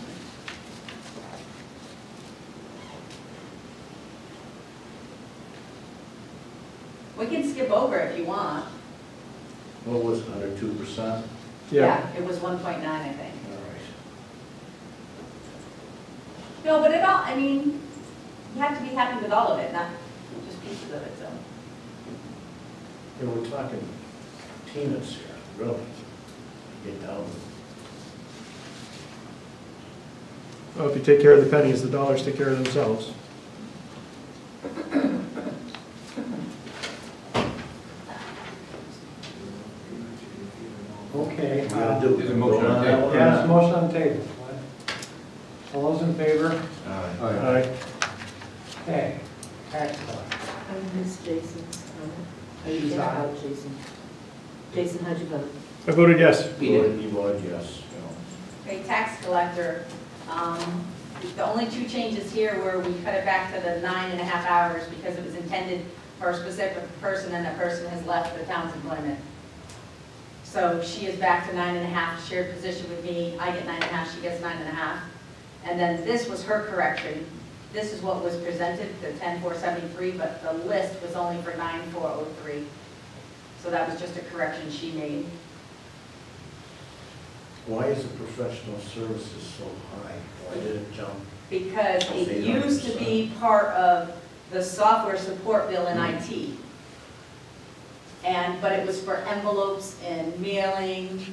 We can skip over if you want. What was it, under 2%? Yeah, it was 1.9, I think. All right. No, but it all, I mean, you have to be happy with all of it, not just pieces of it, so. And we're talking peanuts here, really. Get down. Well, if you take care of the pennies, the dollars take care of themselves. Okay. We're gonna do. There's a motion on the Go table. Yeah, it's motion on the table. All those in favor? All right. Aye. Okay. Tax collector. I missed Jason's comment. How you He's feel aye. about Jason? Jason, how'd you vote? I voted yes. He did. You voted yes. Okay, tax collector, the only two changes here were we cut it back to the 9.5 hours because it was intended for a specific person and that person has left the town's employment. So she is back to 9.5, shared position with me, I get 9.5, she gets 9.5. And then this was her correction. This is what was presented, the 10,473, but the list was only for 9,403. So that was just a correction she made. Why is the professional services so high? Why did it jump? Because it used to be part of the software support bill in IT. But it was for envelopes and mailing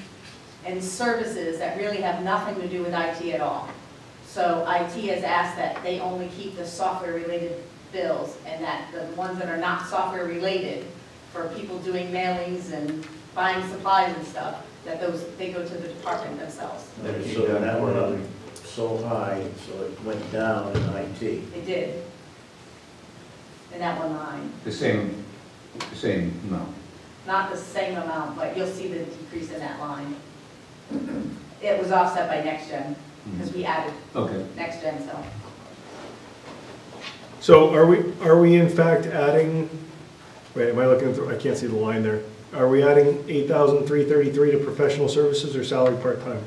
and services that really have nothing to do with IT at all. So IT has asked that they only keep the software-related bills, and that the ones that are not software-related, for people doing mailings and buying supplies and stuff, that they go to the department themselves. So that went up so high, so it went down in IT. They did. In that one line. The same amount. Not the same amount, but you'll see the decrease in that line. It was offset by next gen, because we added Okay. next gen, so. So are we in fact adding, wait, am I looking through, I can't see the line there. Are we adding 8,333 to professional services or salary part-time?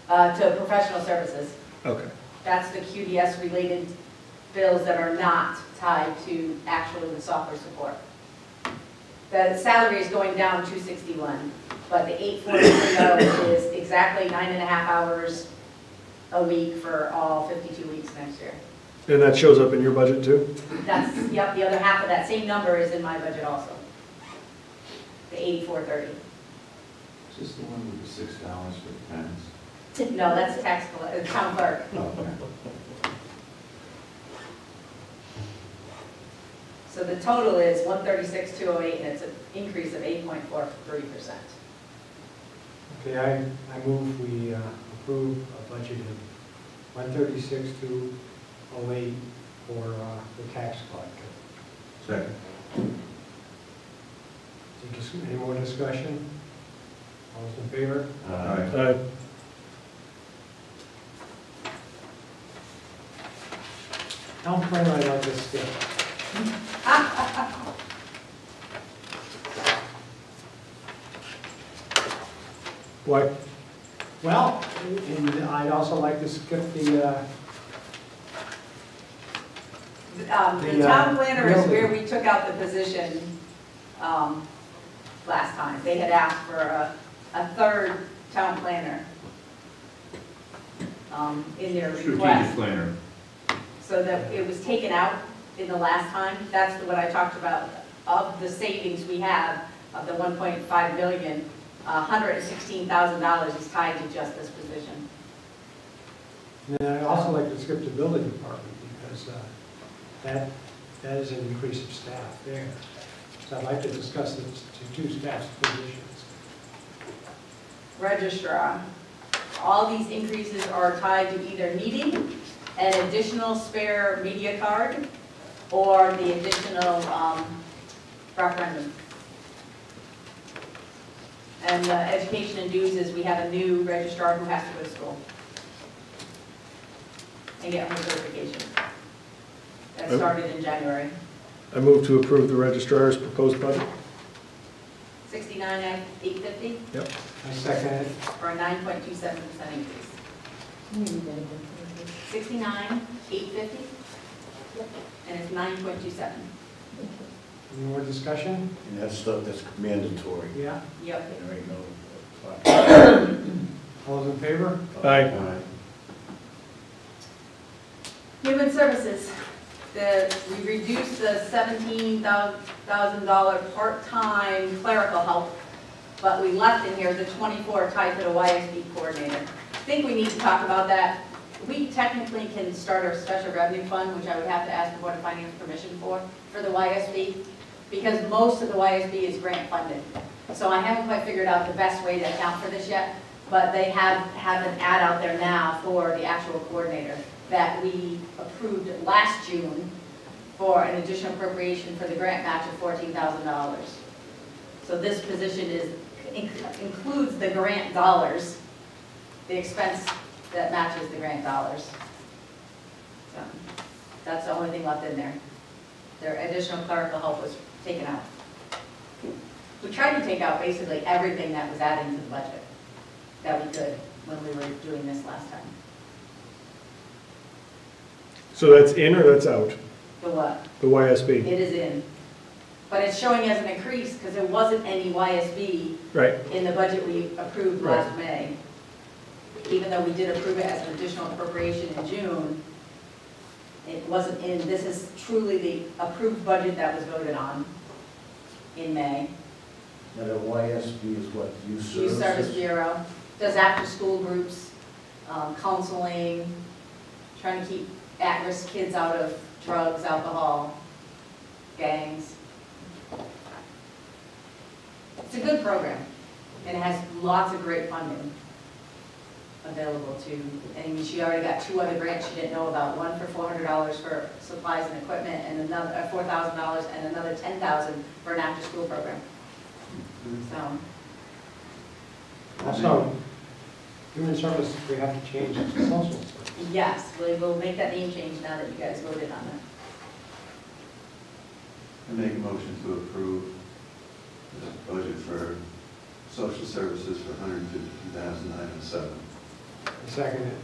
To professional services. Okay. That's the QDS related bills that are not tied to actually the software support. The salary is going down 261, but the 843 is exactly 9.5 hours a week for all 52 weeks next year. And that shows up in your budget too? That's, yep, the other half of that same number is in my budget also. The 8430. Is this the one with the $6 for the pens? No, that's the town clerk. Okay. So the total is 136,208, and it's an increase of 8.43%. Okay, I move we approve a budget of 136,208 for the tax collector. Second. Any more discussion? All those in favor? Aye. Town planner, I'd like to skip. Why? Well, and I'd also like to skip the, The town planner is building. where we took out the position last time. They had asked for a third town planner in their Strategic request. planner. So that it was taken out in the last time. That's what I talked about. Of the savings we have, of the 1.5 million, $116,000 is tied to just this position. and I'd also like to skip the building department because that is an increase of staff there. So I'd like to discuss the two staff positions. Registrar, all these increases are tied to either needing an additional spare media card or the additional referendum. And education and dues is we have a new registrar who has to go to school and get her certification. That started in January. I move to approve the registrar's proposed budget. 69,850 Yep. I second it. for a 9.27% increase. 69,850 and it's 9.27. Any more discussion? And that's stuff that's mandatory. Yeah. Yep. There ain't no. All those in favor? Aye. Aye. Human Services, we reduced the $17,000 part-time clerical help, but we left in here the 24 tied to the YSB coordinator. I think we need to talk about that. We technically can start a special revenue fund, which I would have to ask the Board of Finance permission for the YSB, because most of the YSB is grant funded. So I haven't quite figured out the best way to account for this yet, but they have an ad out there now for the actual coordinator that we approved last June for an additional appropriation for the grant match of $14,000. So this position includes the grant dollars, the expense that matches the grant dollars. So that's the only thing left in there. Their additional clerical help was taken out. We tried to take out basically everything that was added to the budget that we could when we were doing this last time. So that's in or that's out? The what? The YSB? It is in. But it's showing as an increase because there wasn't any YSB Right. in the budget we approved last May. Even though we did approve it as an additional appropriation in June, it wasn't in, this is truly the approved budget that was voted on in May. Now, the YSB is what, youth services? Youth Service Bureau, does after-school groups, counseling, trying to keep at-risk kids out of drugs, alcohol, gangs. It's a good program, and it has lots of great funding available to, I mean, she already got 2 other grants she didn't know about, one for $400 for supplies and equipment, and another $4,000, and another $10,000 for an after-school program. So, Also, human services, we have to change it to social service. yes, we will make that name change now that you guys voted on it. I make a motion to approve the budget for social services for $152,907. I second it.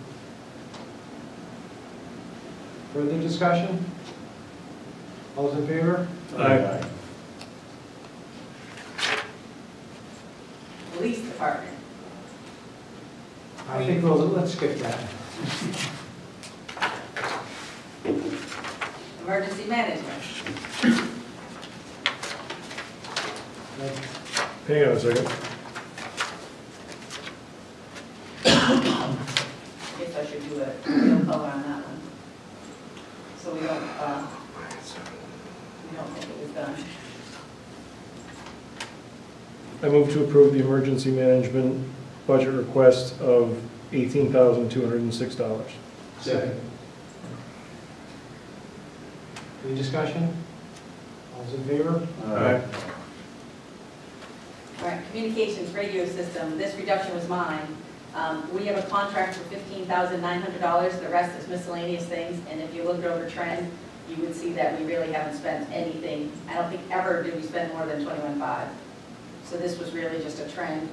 Further discussion? All those in favor? Aye. Police department. I think let's skip that. Emergency management. Hang on a second. Guess I should do a real color on that one. So we don't think it was done. I move to approve the emergency management budget request of $18,206. Second. Any discussion? All those in favor? Aye. All right, communications radio system, this reduction was mine. We have a contract for $15,900, the rest is miscellaneous things, and if you looked over trend, you would see that we really haven't spent anything. I don't think ever did we spend more than $21,500. So this was really just a trend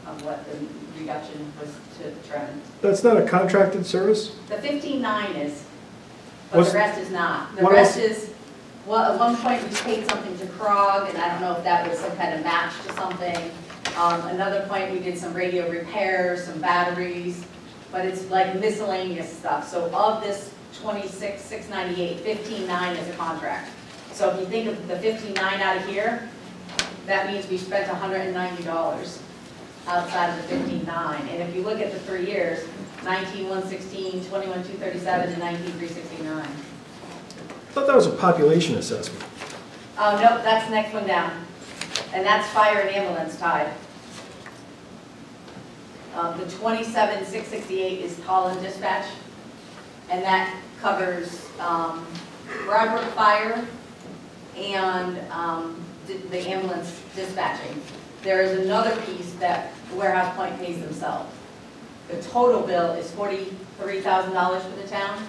of what the reduction was to the trend. That's not a contracted service? The 15.9 is, but What's- the rest is not. The what rest else? is, well, at one point we paid something to Krog, and I don't know if that was some kind of match to something. Another point, we did some radio repairs, some batteries, but it's like miscellaneous stuff. So of this 26,698, 15.9 is a contract. So if you think of the 15.9 out of here, that means we spent $190 outside of the 15.9. And if you look at the 3 years, 19,116, 21,237, and 19,369. I thought that was a population assessment. Oh, no, that's the next one down. And that's fire and ambulance tied. The 27,668 is call and dispatch. And that covers Broadbrook Fire and the ambulance dispatching. There is another piece that Warehouse Point pays themselves. The total bill is $43,000 for the town,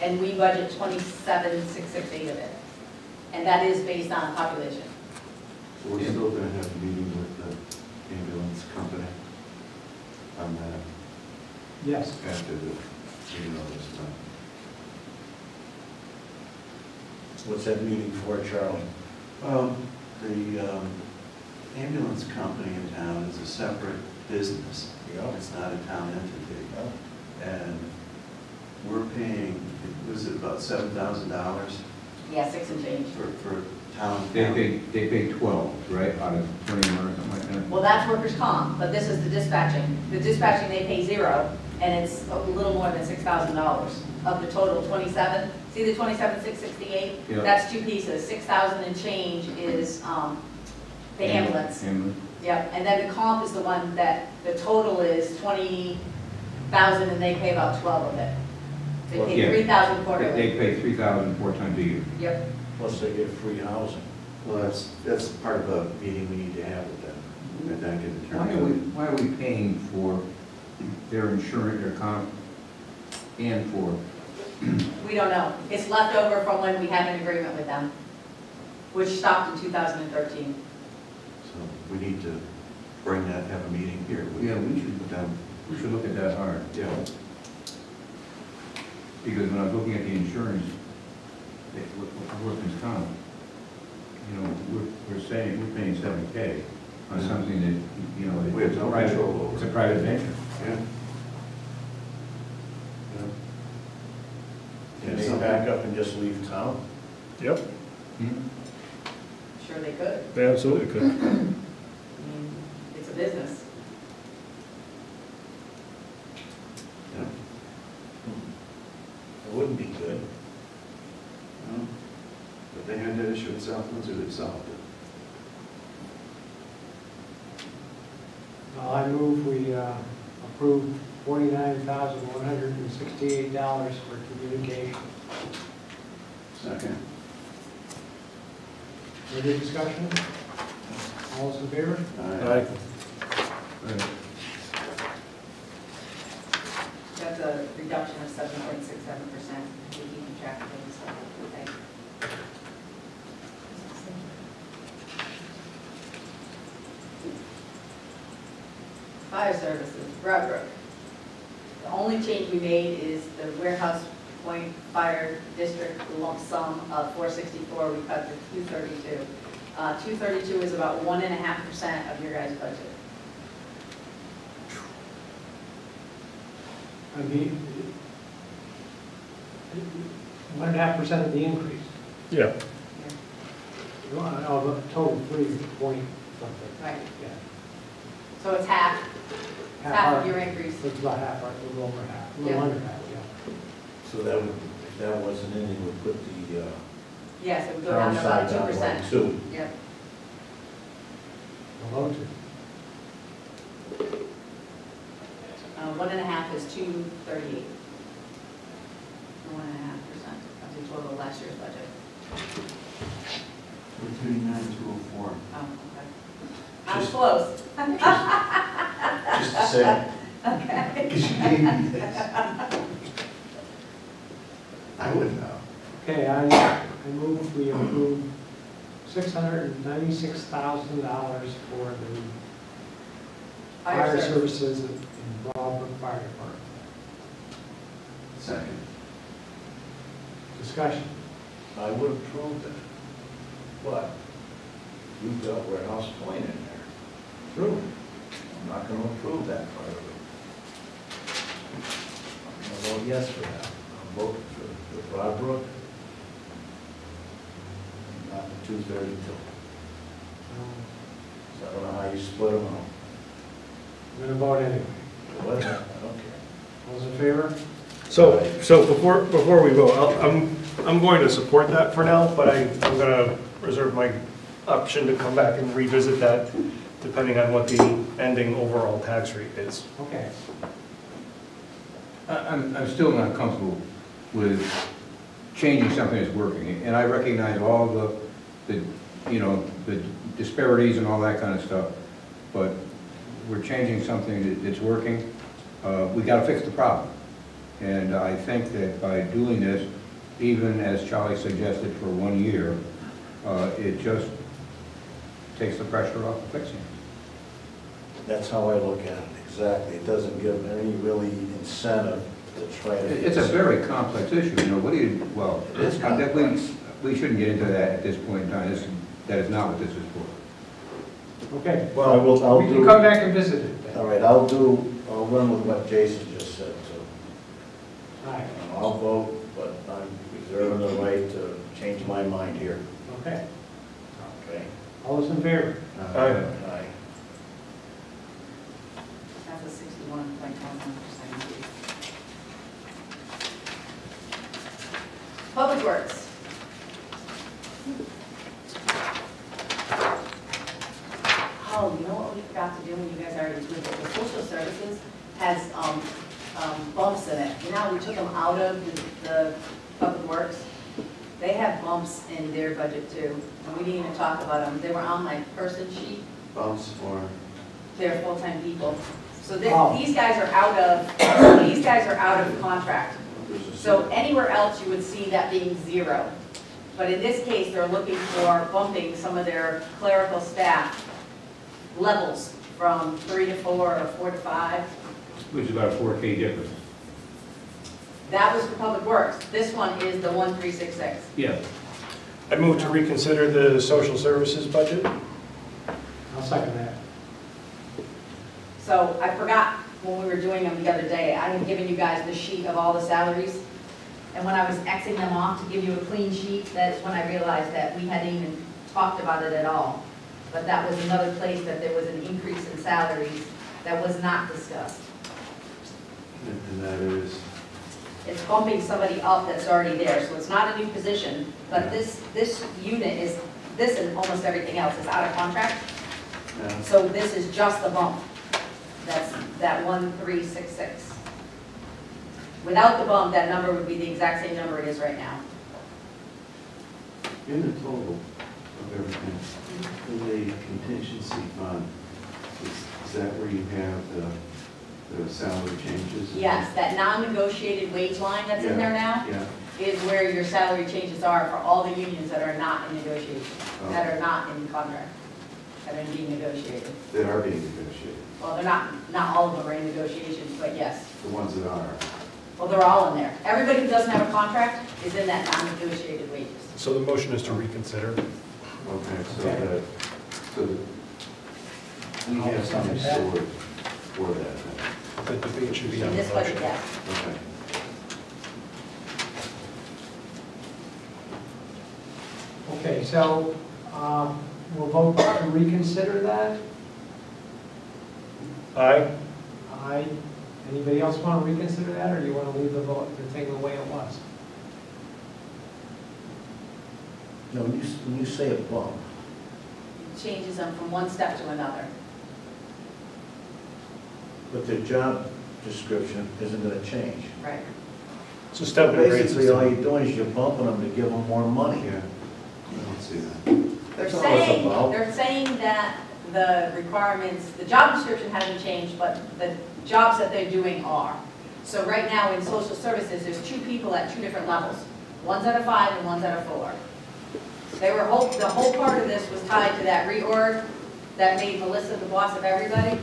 and we budget $27,668 of it. And that is based on population. So we're still gonna have a meeting with the ambulance company on that Yes. after the, this time. What's that meeting for, Charlie? The ambulance company in town is a separate business. It's not a town entity. And we're paying, was it about $7,000 Yeah, 6 and change. for town? They pay 12, right, out of 21 or something like that? Well, that's workers' comp, but this is the dispatching. The dispatching, they pay 0, and it's a little more than $6,000 of the total 27. See the 27,668? Yeah. That's 2 pieces. 6,000 and change is the ambulance. Ambulance. Yep, and then the comp is the one that, the total is 20,000 and they pay about 12 of it. They Yeah. pay 3,000 quarterly. They pay 3,000 4 times a year. Yep. Plus they get free housing. Well, that's part of a meeting we need to have with them, I think, in terms of. Why are we paying for their insurance, their comp, and for, We don't know. It's left over from when we had an agreement with them, which stopped in 2013. So we need to bring that, have a meeting here with yeah, we should, them. we should look at that hard. Yeah. Because when I was looking at the insurance, workman's comp, you know, we're saying, we're paying $7K on something that, you know, We have no private- control over. It's a private venture. Yeah. Can they back up and just leave town? Yep, Sure they could. they absolutely could. I mean, it's a business. Yeah. It wouldn't be good. Well, but they had that issue in South Windsor, they solved it. I move we approve $49,168 for communication. Second. Further discussion? All those in favor? Aye. Right. That's a reduction of 7.67%. We keep track of things, so, okay. Fire services, Broadbrook. The only change we made is the warehouse Point Fire District lump sum of 464, we cut to 232. 232 is about 1.5% of your guys' budget. I mean, 1.5% of the increase. Yeah. Of a total 3 point something. Right. Yeah. So it's half of your increase. It's about half, right, a little over half, a little Yeah. under half, yeah. So that would, if that wasn't in, it would put the Yes, it would go down to about downside down 2%. like 2. Yep. Below 2. 1.5 is 238. 1.5% of the total of last year's budget. 339,204. Oh, okay. I was Just- close. Just to say, Okay. Because you gave me this. I would know. Okay, I move we approve $696,000 for the fire services in Broadbrook Fire Department. Second. Discussion. I would approve that. But you've got Warehouse Point in there. True. I'm not going to approve that part of it. I'm going to vote yes for that. I'll vote for Broadbrook. Not the 232. So I don't know how you split them out. I'm going to vote anyway. What? I don't care. All those in favor? So before we vote, I'm going to support that for now, but I'm going to reserve my option to come back and revisit that depending on what the ending overall tax rate is. Okay. I'm still not comfortable with changing something that's working, and I recognize all the disparities and all that kind of stuff, but we're changing something that's working. We got to fix the problem, and I think that by doing this, even as Charlie suggested for 1 year, it just takes the pressure off of fixing it. That's how I look at it, exactly. It doesn't give any really incentive to try to. It's a very complex issue, what do you, well, It is complex. we shouldn't get into that at this point in time. That is not what this is for. Okay. Well, I'll We can do, come back and visit it then. all right, I'll run with what Jason just said, so. All right. I'll vote, but I'm reserving the right to change my mind here. Okay. Okay? All those in favor? Aye. That's a 61.11% increase. Public Works. Oh, you know what we forgot to do, and you guys already did it, the social services has bumps in it. We took them out of the Public Works. They have bumps in their budget too, and we didn't even talk about them. They were on my person sheet. Bumps for, They're full-time people. So Oh. these guys are out of contract. So anywhere else you would see that being 0. But in this case, they're looking for bumping some of their clerical staff levels from 3 to 4 or 4 to 5. Which is about a 4K difference. That was for Public Works. This one is the 1366. Yeah. I move to reconsider the social services budget. I'll second that. So I forgot when we were doing them the other day, I had given you guys the sheet of all the salaries. And when I was Xing them off to give you a clean sheet, that's when I realized that we hadn't even talked about it at all. But that was another place that there was an increase in salaries that was not discussed. and that is, It's bumping somebody up that's already there, so it's not a new position, but this unit is, this and almost everything else is out of contract. So this is just the bump. That's that 1366. Without the bump, that number would be the exact same number it is right now. in the total of everything, in the contingency fund, is that where you have the salary changes? Yes, that non-negotiated wage line that's in there now Yeah, is where your salary changes are for all the unions that are not in negotiation, that are not in contract, that are being negotiated. that are being negotiated, Well, they're not all of them are in negotiations, but yes. the ones that are. Well, they're all in there. Everybody who doesn't have a contract is in that non-negotiated wages. So the motion is to reconsider. Okay, so that we have some sort for that then. The debate should be on In the this budget, motion. yes. Okay. Okay, so we'll vote to reconsider that. Aye. Aye. Anybody else want to reconsider that, or do you want to leave the vote, the thing the way it was? No, when you say a bump, It changes them from one step to another. but their job description isn't gonna change. Right. It's a step in the grade Basically, all system. you're doing is you're bumping them to give them more money. Yeah, I don't see that. They're That's all it's saying, about. they're saying that the requirements, the job description hasn't changed, but the jobs that they're doing are. So right now in social services, there's 2 people at 2 different levels. One's at a 5 and one's at a 4. The whole part of this was tied to that reorg that made Melissa the boss of everybody.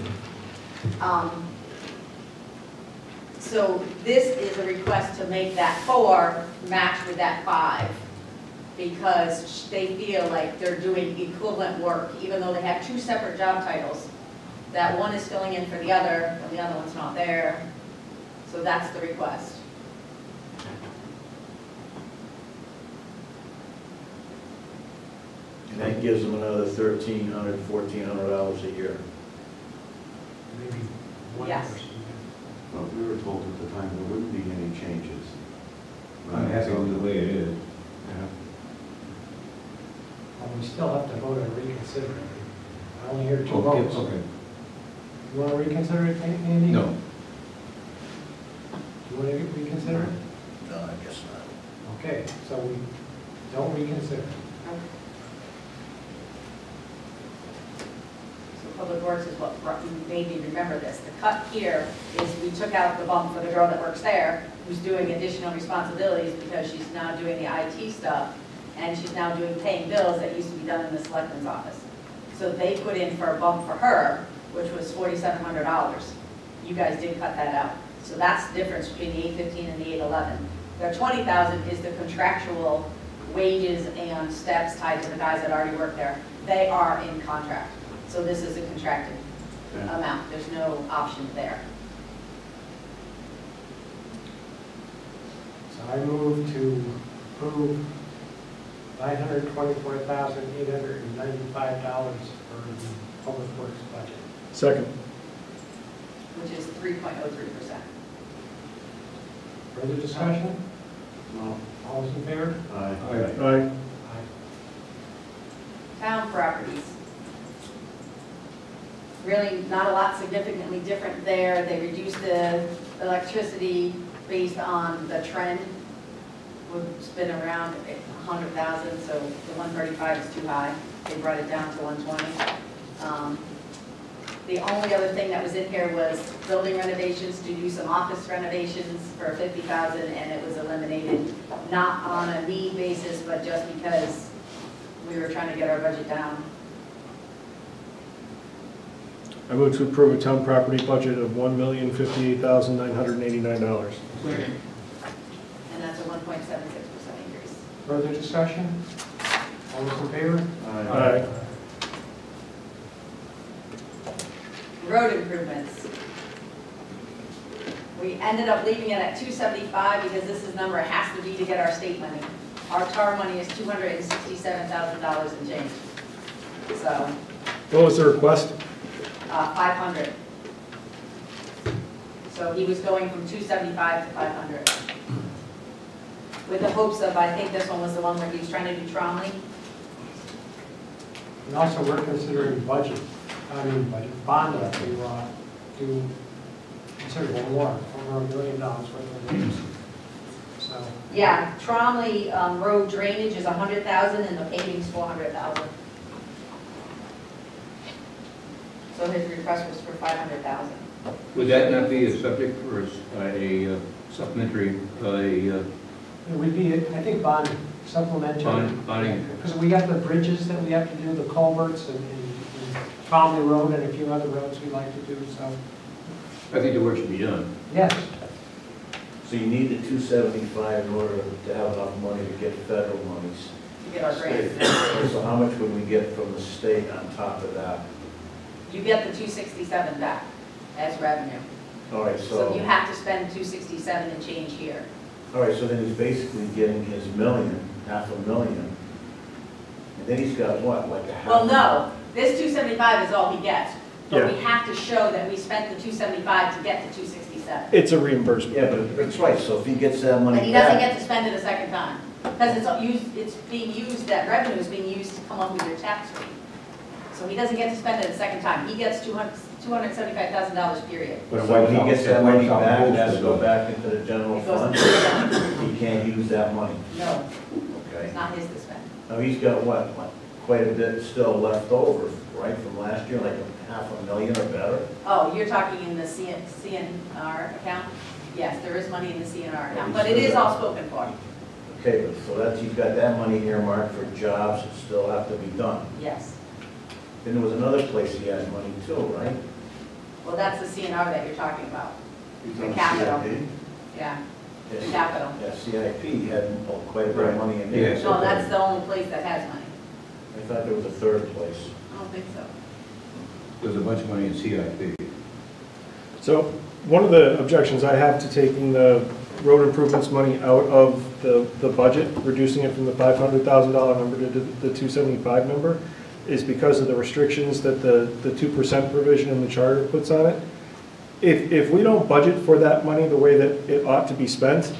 So this is a request to make that 4 match with that 5, because they feel like they're doing equivalent work, even though they have 2 separate job titles. That one is filling in for the other, and the other one's not there. So that's the request. And that gives them another $1,300, $1,400 a year. Maybe one Yes. person. Well, we were told at the time there wouldn't be any changes. I'm happy with the way it is. Yeah. Well, we still have to vote on reconsidering. I only hear 2 Okay, votes. okay. You want to reconsider it, Andy? No. You want to reconsider it? No, I guess not. Okay, so we don't reconsider. So Public Works is what made me remember this. The cut here is we took out the bump for the girl that works there, who's doing additional responsibilities because she's now doing the IT stuff, and she's now doing paying bills that used to be done in the selectman's office. So they put in for a bump for her, which was $4,700. You guys did cut that out. So that's the difference between the 815 and the 811. Their 20,000 is the contractual wages and steps tied to the guys that already work there. They are in contract. So this is a contracted Yeah. amount. There's no option there. So I move to approve $924,895 for the Public Works budget. Second. Which is 3.03%. Further discussion? No. All those in favor? Aye. Aye. Aye. Town properties. Really not a lot significantly different there. They reduced the electricity based on the trend. It's been around 100,000, so the 135 is too high. They brought it down to 120. The only other thing that was in here was building renovations, to do some office renovations for 50,000, and it was eliminated, not on a need basis, but just because we were trying to get our budget down. I move to approve a town property budget of $1,058,989. And that's a 1.76% increase. Further discussion? All those in favor? Aye. Road improvements. We ended up leaving it at 275 because this is number it has to be to get our state money. Our TAR money is $267,000 and change. So, What was the request? 500. So he was going from 275 to 500. With the hopes of, I think this one was the one where he was trying to do Tromley. And also, we're considering budget, bonding to do considerable more, over $1 million worth of roads. So, Yeah, Tromley road drainage is 100,000 and the paving's 400,000. So his request was for 500,000. Would that not be a subject for a supplementary, it would be, I think, supplementary. bonding? Because we got the bridges that we have to do, the culverts, and Tromley Road, and a few other roads we like to do, so, I think the work should be done. yes. So you need the 275 in order to have enough money to get federal monies. To get our grant. So how much would we get from the state on top of that? You get the 267 back as revenue. All right, So you have to spend 267 and change here. all right, so then he's basically getting his million, $500,000. And then he's got what, like a half? Well, no, this 275 is all he gets. But Yeah. we have to show that we spent the 275 to get the 267. It's a reimbursement. Yeah, but that's right, so if he gets that money And he doesn't back. get to spend it a second time. Because it's being used, that revenue is being used to come up with your tax rate. So he doesn't get to spend it a second time. He gets $275,000 period. But So when he gets that money wipes out back, most it has of to go the- back into the general It goes fund? to the fund. He can't use that money, No, okay? it's not his to spend. Now, he's got what, like, quite a bit still left over, right, from last year, like $500,000 or better? Oh, you're talking in the CNR account? Yes, there is money in the CNR account, but it is all spoken for. Okay, but so that's, you've got that money earmarked for jobs that still have to be done. Yes. Then there was another place he had money too, right? Well, that's the CNR that you're talking about. He's The on capital. CIP. Yeah, Yeah, capital. Yeah, CIP had quite a bit of money in there. Yes. No, that's the only place that has money. I thought there was a third place. I don't think so. There's a bunch of money in CIP. So one of the objections I have to taking the road improvements money out of the budget, reducing it from the $500,000 number to the 275 number, is because of the restrictions that the 2% provision in the charter puts on it. If we don't budget for that money the way that it ought to be spent,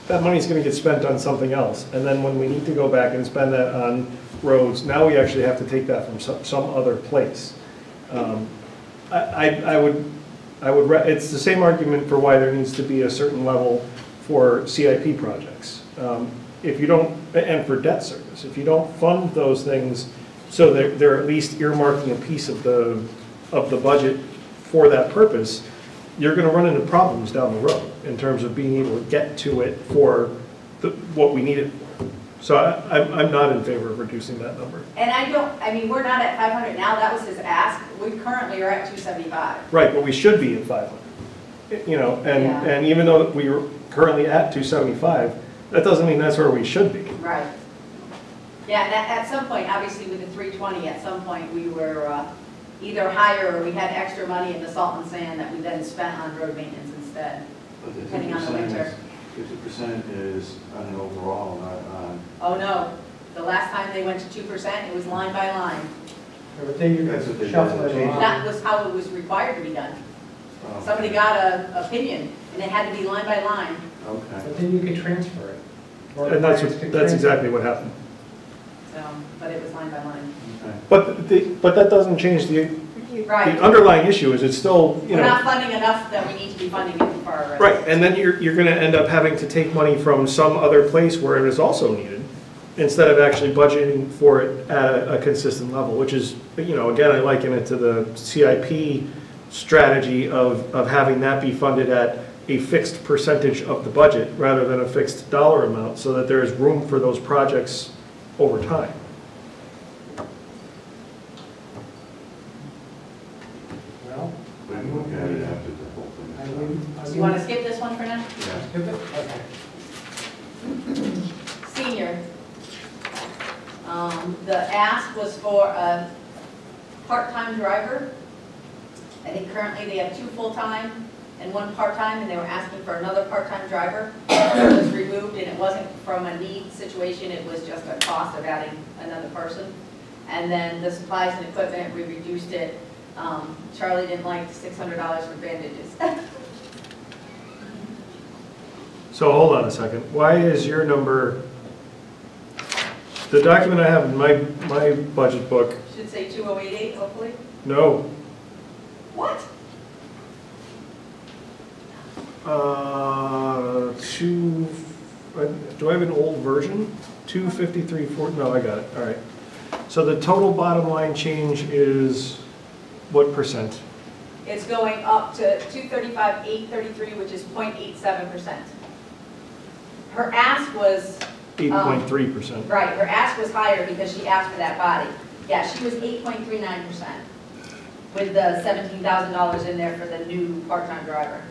that money's going to get spent on something else. And then when we need to go back and spend that on roads, now we actually have to take that from some other place. It's the same argument for why there needs to be a certain level for CIP projects. If you don't, and for debt service, if you don't fund those things so they're at least earmarking a piece of the budget for that purpose, you're going to run into problems down the road in terms of being able to get to it for what we need it for. So I'm not in favor of reducing that number. And I mean, we're not at 500 now, that was his ask. We currently are at 275. Right, but we should be at 500. You know, Yeah. and even though we are currently at 275, that doesn't mean that's where we should be. Right. Yeah, and at some point, obviously with the 320, at some point we were either higher or we had extra money in the salt and sand that we then spent on road maintenance instead. But the Depending on the 50% winter. 50% is on an overall, not on. Oh, no. The last time they went to 2%, it was line by line. But then you That's what they shuffle did. it around. That was how it was required to be done. Somebody got an opinion, and it had to be line by line. Okay. But then you could transfer it. Or And that's clients could that's transfer. exactly what happened. So, but it was line by line. Okay. But that doesn't change the Right. underlying issue is it's still, you We're know. not funding enough that we need to be funding it for our roads. Right, and then you're going to end up having to take money from some other place where it is also needed, instead of actually budgeting for it at a consistent level, which is, you know, again, I liken it to the CIP strategy of having that be funded at a fixed percentage of the budget rather than a fixed dollar amount, so that there is room for those projects over time. Well, We can look at it after the whole I thing. would. Do you want to skip this one for now? Yeah. Skip it? Okay. Senior. The ask was for a part-time driver. I think currently they have 2 full-time and 1 part-time, and they were asking for another part-time driver. It was removed, and it wasn't from a need situation, it was just a cost of adding another person. And then the supplies and equipment, we reduced it. Charlie didn't like the $600 for bandages. So hold on a second, why is your number, the document I have in my budget book, Should say 2088, hopefully. no, What? do I have an old version? 253.4, no, I got it, all right. So the total bottom line change is what percent? It's going up to 235,833, which is 0.87%. Her ask was, 8.3%. right, her ask was higher because she asked for that body. Yeah, she was 8.39% with the $17,000 in there for the new part-time driver.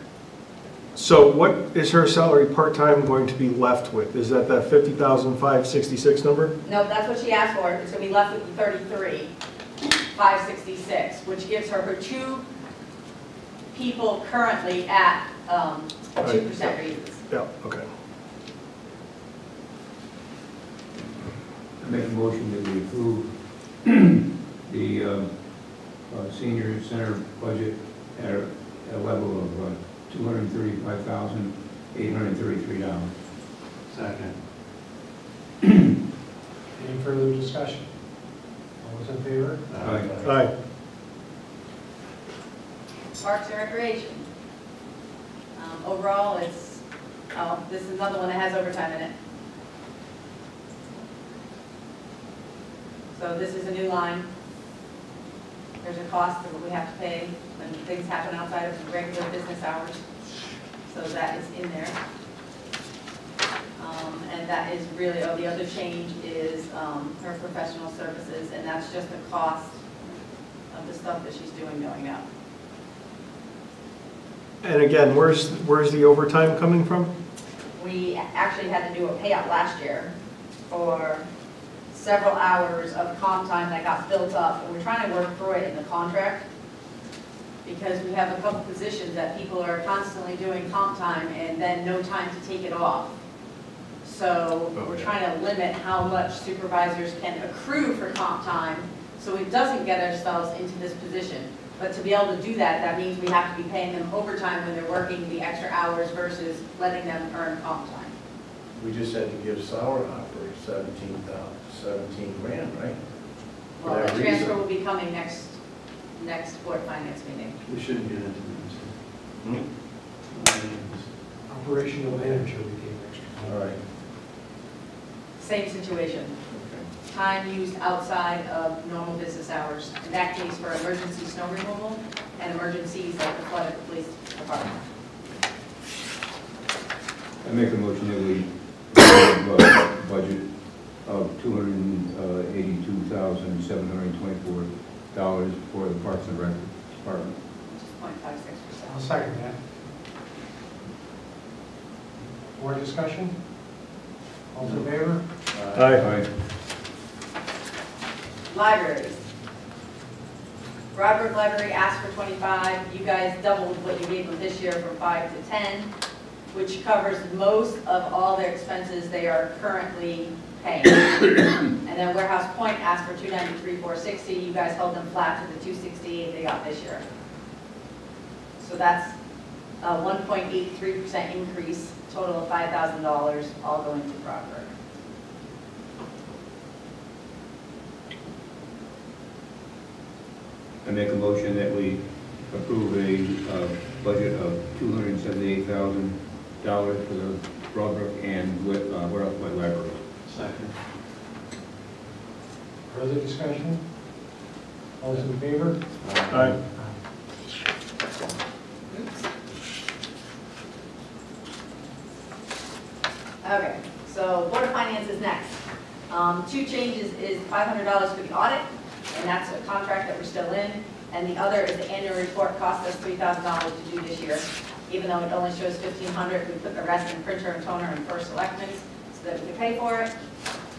So what is her salary part-time going to be left with? Is that 50,566 number? No, that's what she asked for, it's gonna be left with the 33,566, which gives her two people currently at 2% raises. Yeah, okay. I make a motion that we approve the senior center budget at a level of $235,833. Second. Any further discussion? All those in favor? Aye. Aye. Parks and Recreation. Overall, it's, this is another one that has overtime in it. So this is a new line. There's a cost that we have to pay when things happen outside of regular business hours. So that is in there. And that is really, the other change is her professional services, and that's just the cost of the stuff that she's doing going up. And again, where's the overtime coming from? We actually had to do a payout last year for several hours of comp time that got built up, and we're trying to work through it in the contract because we have a couple positions that people are constantly doing comp time and then no time to take it off. So we're trying to limit how much supervisors can accrue for comp time so it doesn't get ourselves into this position. But to be able to do that, that means we have to be paying them overtime when they're working the extra hours versus letting them earn comp time. We just had to give salary operators 17 grand, right? Well, that the transfer reason. will be coming next board finance meeting. We shouldn't get into this. Operational manager became extra. All right. Same situation. Okay. Time used outside of normal business hours. In that case, for emergency snow removal and emergencies like the flood at the police department. I make a motion that we approve a budget of $282,724 for the Parks and Rec Department. Which is 0.56%. I'll second that. More discussion? All in favor? Aye. Libraries. Broadbrook Library asked for 25. You guys doubled what you gave them this year from 5 to 10, which covers most of all their expenses they are currently paying. And then Warehouse Point asked for 293,460. You guys held them flat to the 268 they got this year. So that's a 1.83% increase, total of $5,000, all going to Broadbrook. I make a motion that we approve a budget of $278,000 for the Broadbrook and Warehouse Point Library. Second. Further discussion? All those in favor? Aye. Okay, so Board of Finance is next. Two changes is $500 for the audit, and that's a contract that we're still in. And the other is the annual report cost us $3,000 to do this year. Even though it only shows $1,500, we put the rest in printer and toner and first selectments so that we can pay for it.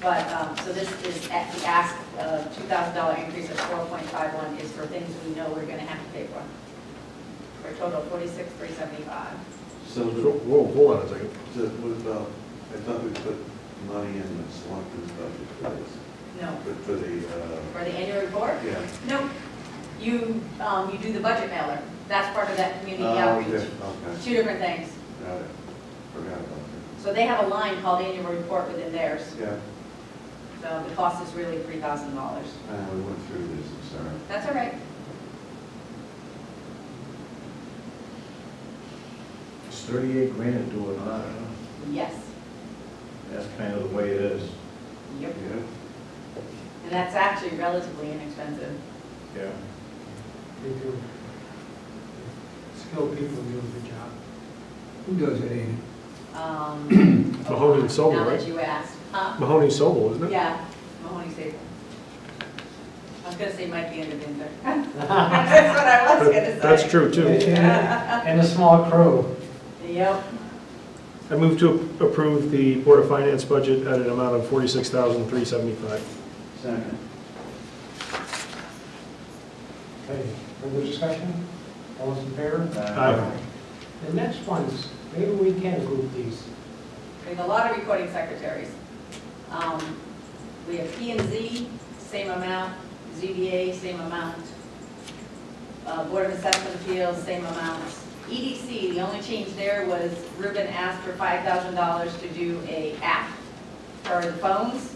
But, so this is at the ask of $2,000 increase of 4.51 is for things we know we're gonna have to pay for. For a total of $46,375. So Whoa, hold on a second. what about, I thought we put money in the selectmen's budget for this, No. but for the, For the annual report? yeah. No. You do the budget mailer. That's part of that community Oh, outreach. okay, okay, Two different things. got it. Forgot about that. So they have a line called annual report within theirs. Yeah, So the cost is really $3,000. we went through this, I'm sorry. That's all right. It's 38 grand to do it on, huh? Yes. That's kind of the way it is. Yep. Yeah, And that's actually relatively inexpensive. Yeah. They do. Skilled people do a good job. Who does it, Amy? Mahoney and Sobel, Now right? that you asked. Huh? Mahoney Sobel, isn't it? Yeah, Mahoney Sable. I was gonna say might be in the Windsor. That's what I was gonna say. That's true too. And a small crew. Yep. I move to approve the Board of Finance budget at an amount of $46,375. Second. Okay, further discussion? All those in favor? Aye. The next ones, maybe we can group these. We have a lot of recording secretaries. We have P and Z, same amount, ZBA, same amount. Board of Assessment Appeals, same amount. EDC, the only change there was Ruben asked for $5,000 to do a app for the phones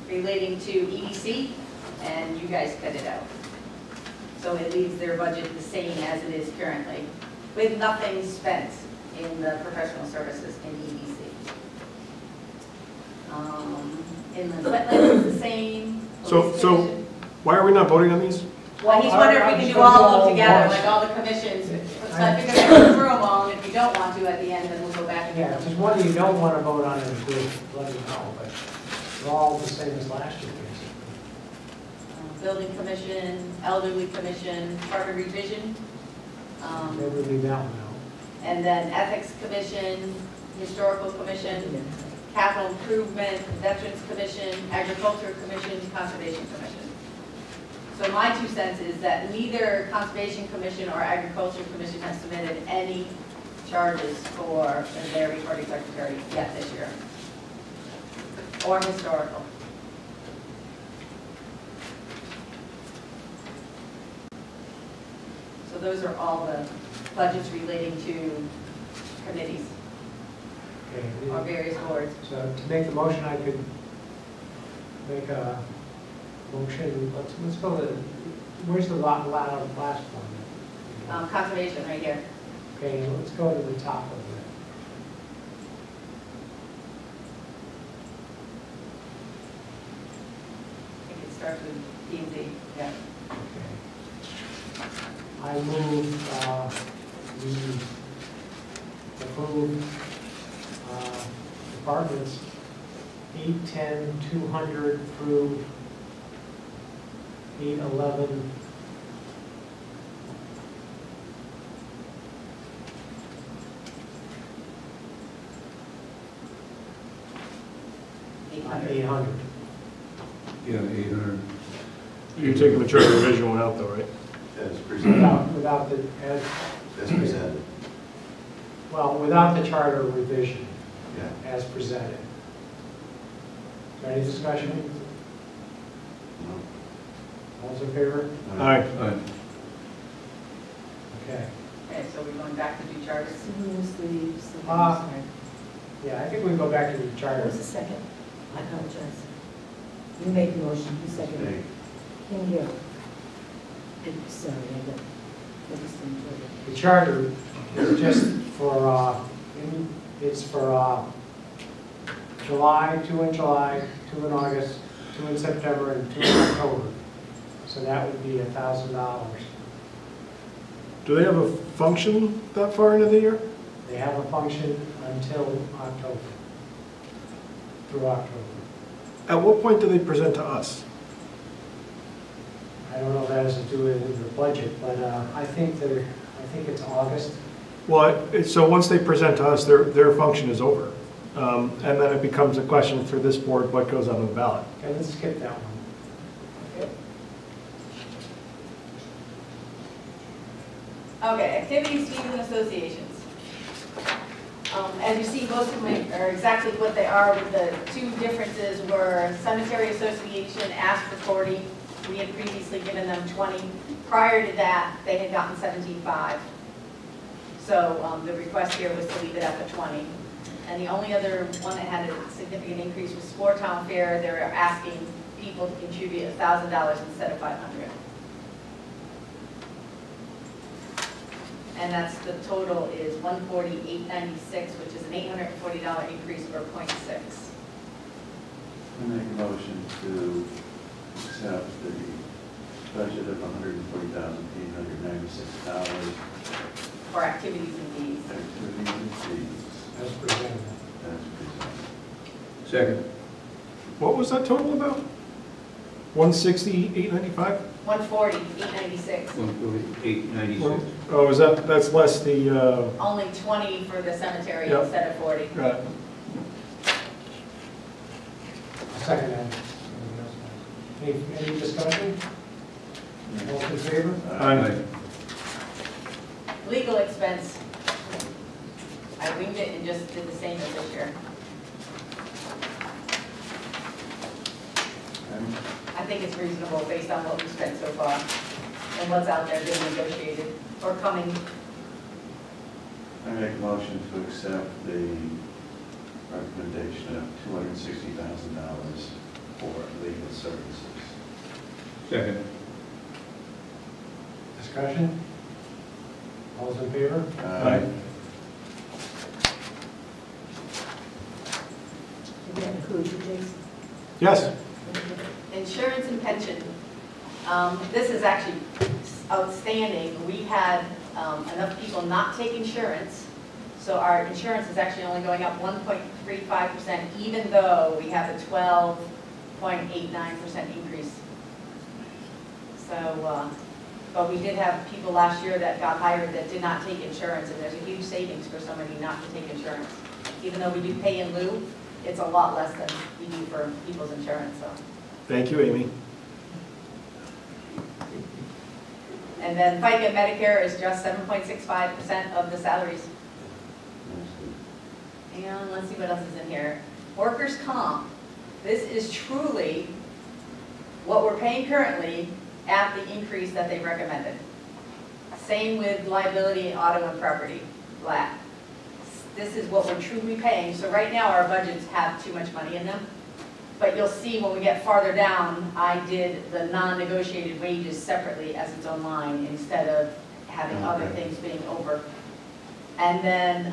relating to EDC, and you guys cut it out. So it leaves their budget the same as it is currently, with nothing spent in the professional services in EDC. In the wetlands, it's the same. So why are we not voting on these? Well, he's wondering if we can do all of them together, like all the commissions. So I figured I'd go through them all, and if you don't want to at the end, then we'll go back and Yeah, get if them. there's one you don't want to vote on in a group, let me know, but they're all the same as last year, basically. Building commission, elderly commission, charter revision, Maybe leave that one out. and then ethics commission, historical commission, capital improvement, veterans commission, agriculture commission, conservation commission. So my 2 cents is that neither conservation commission or agriculture commission has submitted any charges for their recording secretary yet this year, or historical. So those are all the budgets relating to committees or Okay, various boards. so to make the motion, I could make a motion, let's go to, where's the last one? Conservation, right here. Okay, let's go to the top of it. I think it starts with P and Z, yeah. Okay. I move, we approve departments 8, 10, 200 through 8, 11. $800. 800. Yeah, 800. You're taking the charter revision one out though, right? As presented. Without the, As presented. without the charter revision Yeah. as presented. Is there any discussion? No. All those in favor? Aye. Aye. Okay. Okay, so we're going back to do charters. So who was the second? Uh, Sorry. Yeah, I think we go back to the What charter. was the second? I apologize. You made the motion, you seconded it. Can you? Sorry, I got, The charter is just for, it's for July, 2 in July, 2 in August, 2 in September, and 2 in October. So that would be $1,000. Do they have a function that far into the year? They have a function until October, through October. At what point do they present to us? I don't know if that has to do with the budget, but I think it's August. Well, so once they present to us, their function is over. And then it becomes a question for this board, what goes on the ballot? Okay, let's skip that one. Okay, activities, fees, and associations. As you see, most of them are exactly what they are, with the 2 differences were Cemetery Association asked for 40. We had previously given them 20. Prior to that, they had gotten 17.5. So the request here was to leave it at the 20. And the only other one that had a significant increase was Sport Town Fair. They're asking people to contribute $1,000 instead of $500. And that's, the total is $148.96, which is an $840 increase or 0.6. I make a motion to accept the budget of $140,896 For activities and fees. activities and fees As presented. as presented. Second. What was that total about? 160, 895? 140, 896. 896. Oh, that's less the, Only 20 for the cemetery Yep. instead of 40. right. Second that. Any discussion? All in favor? Aye. Legal expense. I winged it and just did the same as this year. I think it's reasonable based on what we've spent so far and what's out there being negotiated or coming. I make a motion to accept the recommendation of $260,000 for legal services. Second. Discussion? All in favor? Aye. Did that include you, Jason? Yes. Insurance and pension. This is actually outstanding. We had enough people not take insurance, so our insurance is actually only going up 1.35%, even though we have a 12.89% increase. So, but we did have people last year that got hired that did not take insurance, and there's a huge savings for somebody not to take insurance. Even though we do pay in lieu, it's a lot less than we do for people's insurance, so. Thank you, Amy. And then FICA Medicare is just 7.65% of the salaries. And let's see what else is in here. Workers' comp. This is truly what we're paying currently at the increase that they recommended. Same with liability, auto, and property, flat. This is what we're truly paying. So right now our budgets have too much money in them. But you'll see when we get farther down, I did the non-negotiated wages separately as its own line instead of having other things being over. And then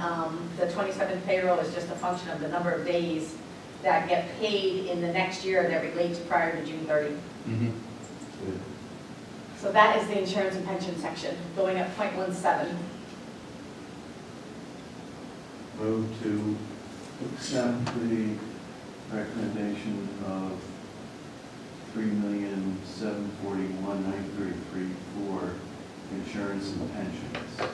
the 27th payroll is just a function of the number of days that get paid in the next year that relate to prior to June 30. Mm-hmm. So that is the insurance and pension section, going up 0.17. Move to accept the recommendation of $3,741,933 for insurance and pensions.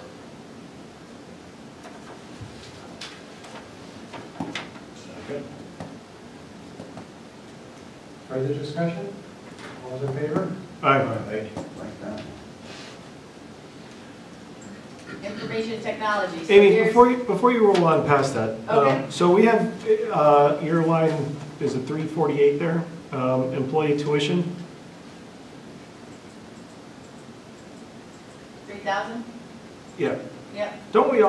Second. Further discussion? All in favor? Aye. Like that. Information technology. So Amy, here's- before you roll on past that, Okay. so we have, your line, is it 348 there? Employee tuition? 3,000? Yeah. Yep. Aren't we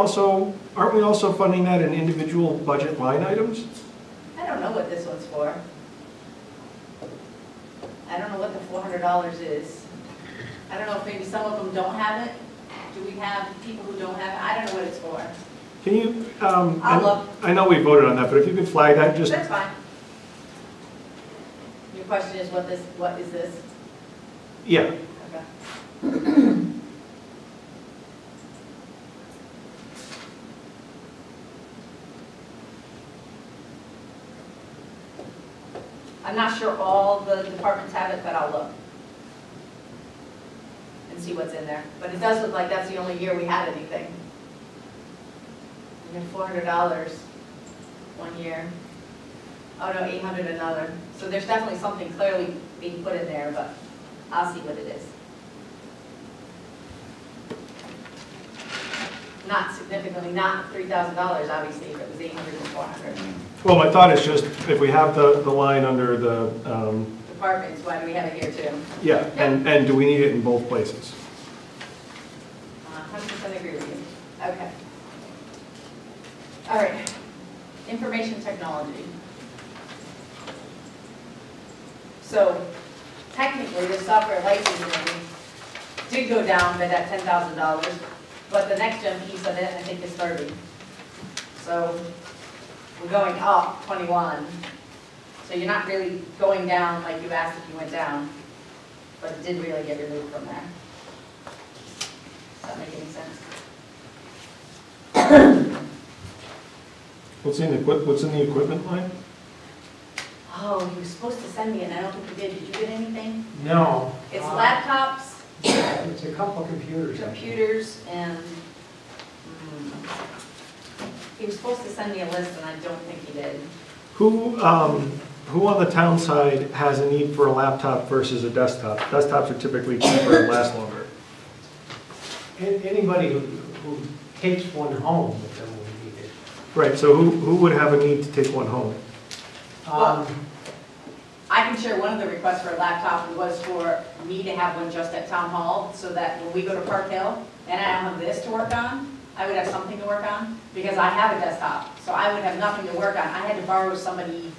also funding that in individual budget line items? I don't know what this one's for. I don't know what the $400 is. I don't know if maybe some of them don't have it. Do we have people who don't have it? I don't know what it's for. Can you, I'll look. I know we voted on that, but if you could flag that, just, That's fine. Your question is what is this? yeah. Okay. I'm not sure all the departments have it, but I'll look and see what's in there. But it does look like that's the only year we had anything. We had $400 one year. Oh no, 800 another. So there's definitely something clearly being put in there, but I'll see what it is. Not significantly, not $3,000 obviously, if it was 800 and 400. Well, my thought is just, if we have the line under the, Departments, why do we have it here too? yeah, and do we need it in both places? 100% agree with you. Okay. All right. Information technology. So technically, the software licensing did go down by that $10,000, but the next gen piece of it, I think, is 30. So we're going up 21. So you're not really going down like you asked if you went down, but it did really get removed from there. Does that make any sense? What's in the equipment line? Oh, he was supposed to send me, and I don't think he did. Did you get anything? No. It's laptops, It's a couple computers. actually. computers, and, he was supposed to send me a list, and I don't think he did. Who on the town side has a need for a laptop versus a desktop? Desktops are typically cheaper and last longer. Anybody who takes one home with them will need it. Right, so who would have a need to take one home? Well, I can share one of the requests for a laptop was for me to have one just at town hall, so that when we go to Park Hill, and I don't have this to work on, I would have something to work on, because I have a desktop, so I would have nothing to work on. I had to borrow somebody's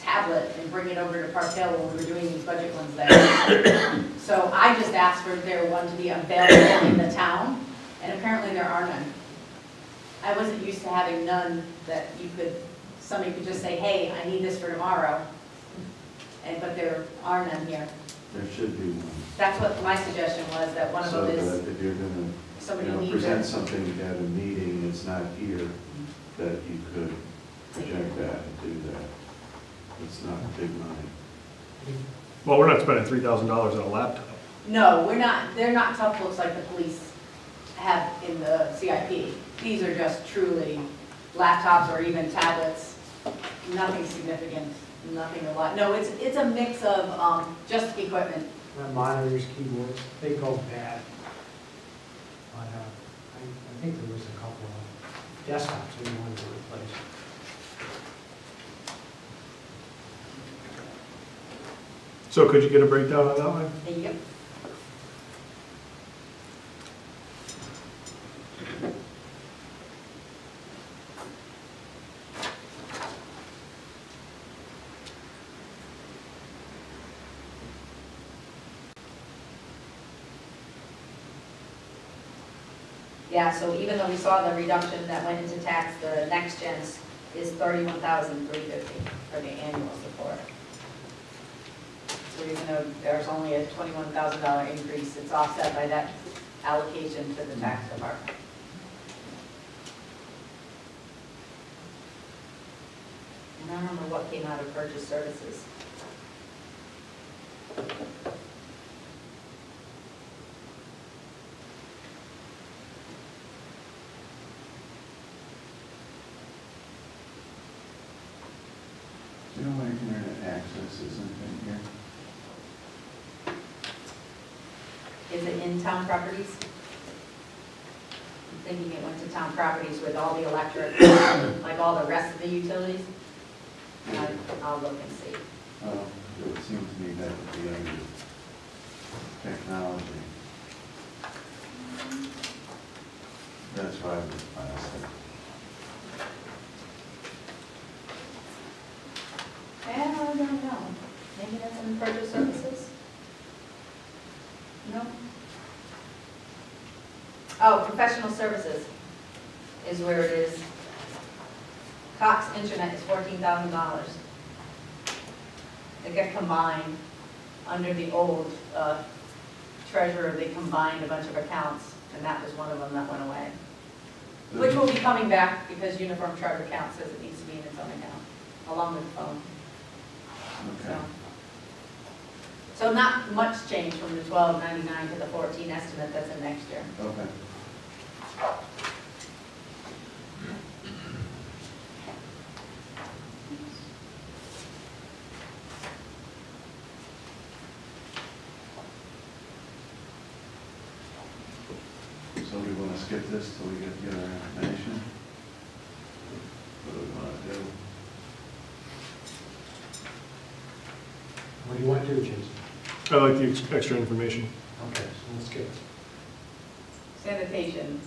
tablet and bring it over to Park Hill when we were doing these budget ones there. So I just asked for there one to be available in the town, and apparently there are none. I wasn't used to having none that somebody could just say, hey, I need this for tomorrow, but there are none here. There should be one. That's what my suggestion was, that one of So them is, that if you're gonna, somebody you know, needs present it. something at a meeting, it's not here, that you could project that and do that. It's not big money. Well, we're not spending $3,000 on a laptop. No, we're not, they're not tough books like the police have in the CIP. These are just truly laptops or even tablets, nothing significant, nothing a lot. No, it's a mix of just equipment. Monitors, keyboards, they go bad. But I think there was a couple of desktops we wanted to replace. So could you get a breakdown on that one? Yep. Yeah, so even though we saw the reduction that went into tax, the next gens is $31,350 for the annual support. So even though there's only a $21,000 increase, it's offset by that allocation to the tax department. And I don't know what came out of purchase services. Do you know why internet access isn't in here? Is it in town properties? I'm thinking it went to town properties with all the electric, like all the rest of the utilities. I'll look and see. Oh, it would seem to me that would be under technology. That's why I was asking. I don't know. Maybe that's in purchase services? No? Oh, professional services is where it is. Cox Internet is $14,000. They got combined under the old treasurer. They combined a bunch of accounts, and that was one of them that went away. Which will be coming back because Uniform Charter Account says it needs to be in its own account, along with the phone. Okay. So not much change from the $12.99 to the $14 estimate that's in next year. Okay. So we want to skip this till we get our information? What do we want to do? What do you want to do, Jason? I like the extra information. Okay, so let's get it. Sanitation.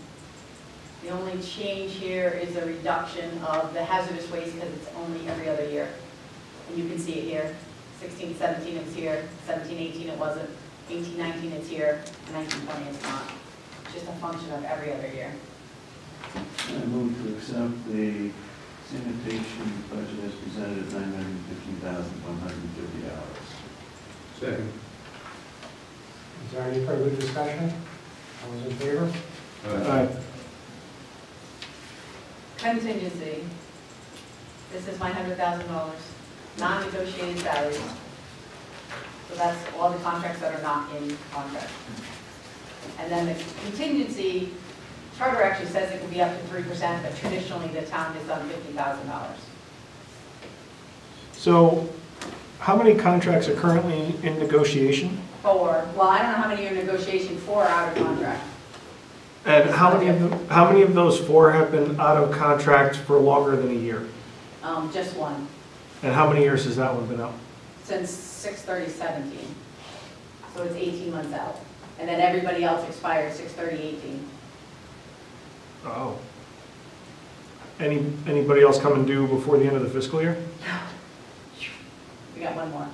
The only change here is a reduction of the hazardous waste because it's only every other year. And you can see it here. 16, 17 it's here, 17, 18 it wasn't, 18, 19 it's here, 19, 20 it's not. It's just a function of every other year. I move to accept the sanitation budget as presented at $915,150. Second. Is there any further discussion? All those in favor? Aye. Contingency. This is my $100,000. non-negotiated salaries. So that's all the contracts that are not in contract. And then the contingency, charter actually says it can be up to 3%, but traditionally the town has done $50,000. So how many contracts are currently in negotiation? Well, I don't know how many are in negotiation for out of contract. And how many of those 4 have been out of contract for longer than a year? Just one, And how many years has that one been out? since 6/30/17. So it's 18 months out. And then everybody else expired 6/30/18. Oh. Anybody else coming due before the end of the fiscal year? We got one more.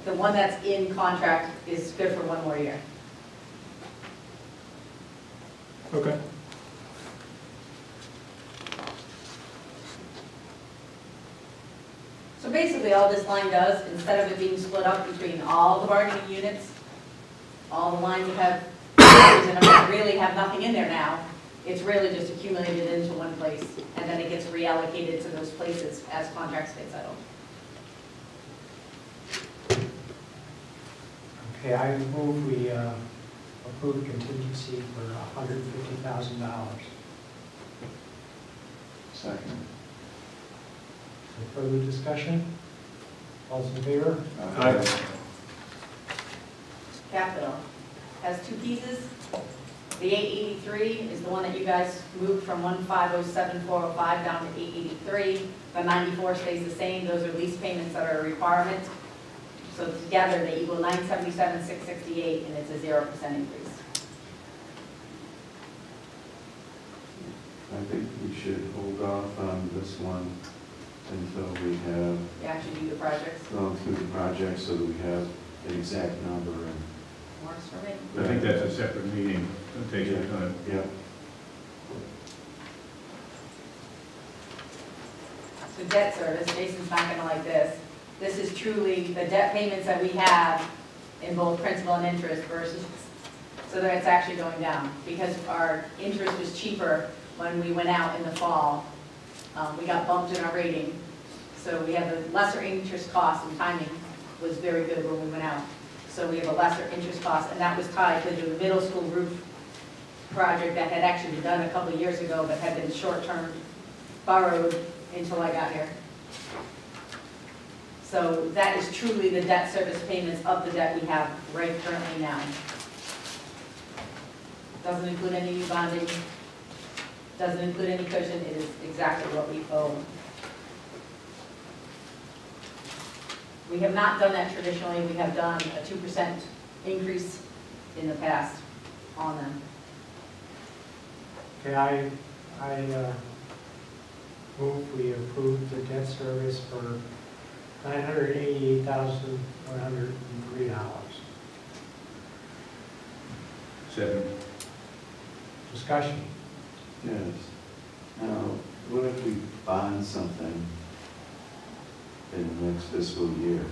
The one that's in contract is good for one more year. Okay. So basically, all this line does, instead of it being split up between all the bargaining units, all the lines that have in them that really have nothing in there now, it's really just accumulated into one place, and then it gets reallocated to those places as contracts get settled. Okay, I move we approve contingency for $150,000. Second. Further discussion? All in favor? Aye. Capital has two pieces. The 883 is the one that you guys moved from 1507405 down to 883. The 94 stays the same. Those are lease payments that are a requirement. So together they equal 977,668, and it's a 0% increase. I think we should hold off on this one until we have You actually do the projects. gone through the project so that we have an exact number and. Works for me. I think that's a separate meeting, it'll take some time. Yep. So debt service, Jason's not gonna like this. This is truly the debt payments that we have in both principal and interest versus, so that it's actually going down. Because our interest was cheaper when we went out in the fall. We got bumped in our rating. So we have a lesser interest cost, and timing was very good when we went out. So we have a lesser interest cost, and that was tied to the middle school roof project that had actually been done a couple of years ago, but had been short-term borrowed until I got here. So that is truly the debt service payments of the debt we have right currently now. Doesn't include any new bonding, doesn't include any cushion, it is exactly what we owe. We have not done that traditionally, we have done a 2% increase in the past on them. Okay, I move we approve the debt service for $988,103. Second. Discussion. Yes. Now, what if we bond something in the next fiscal year?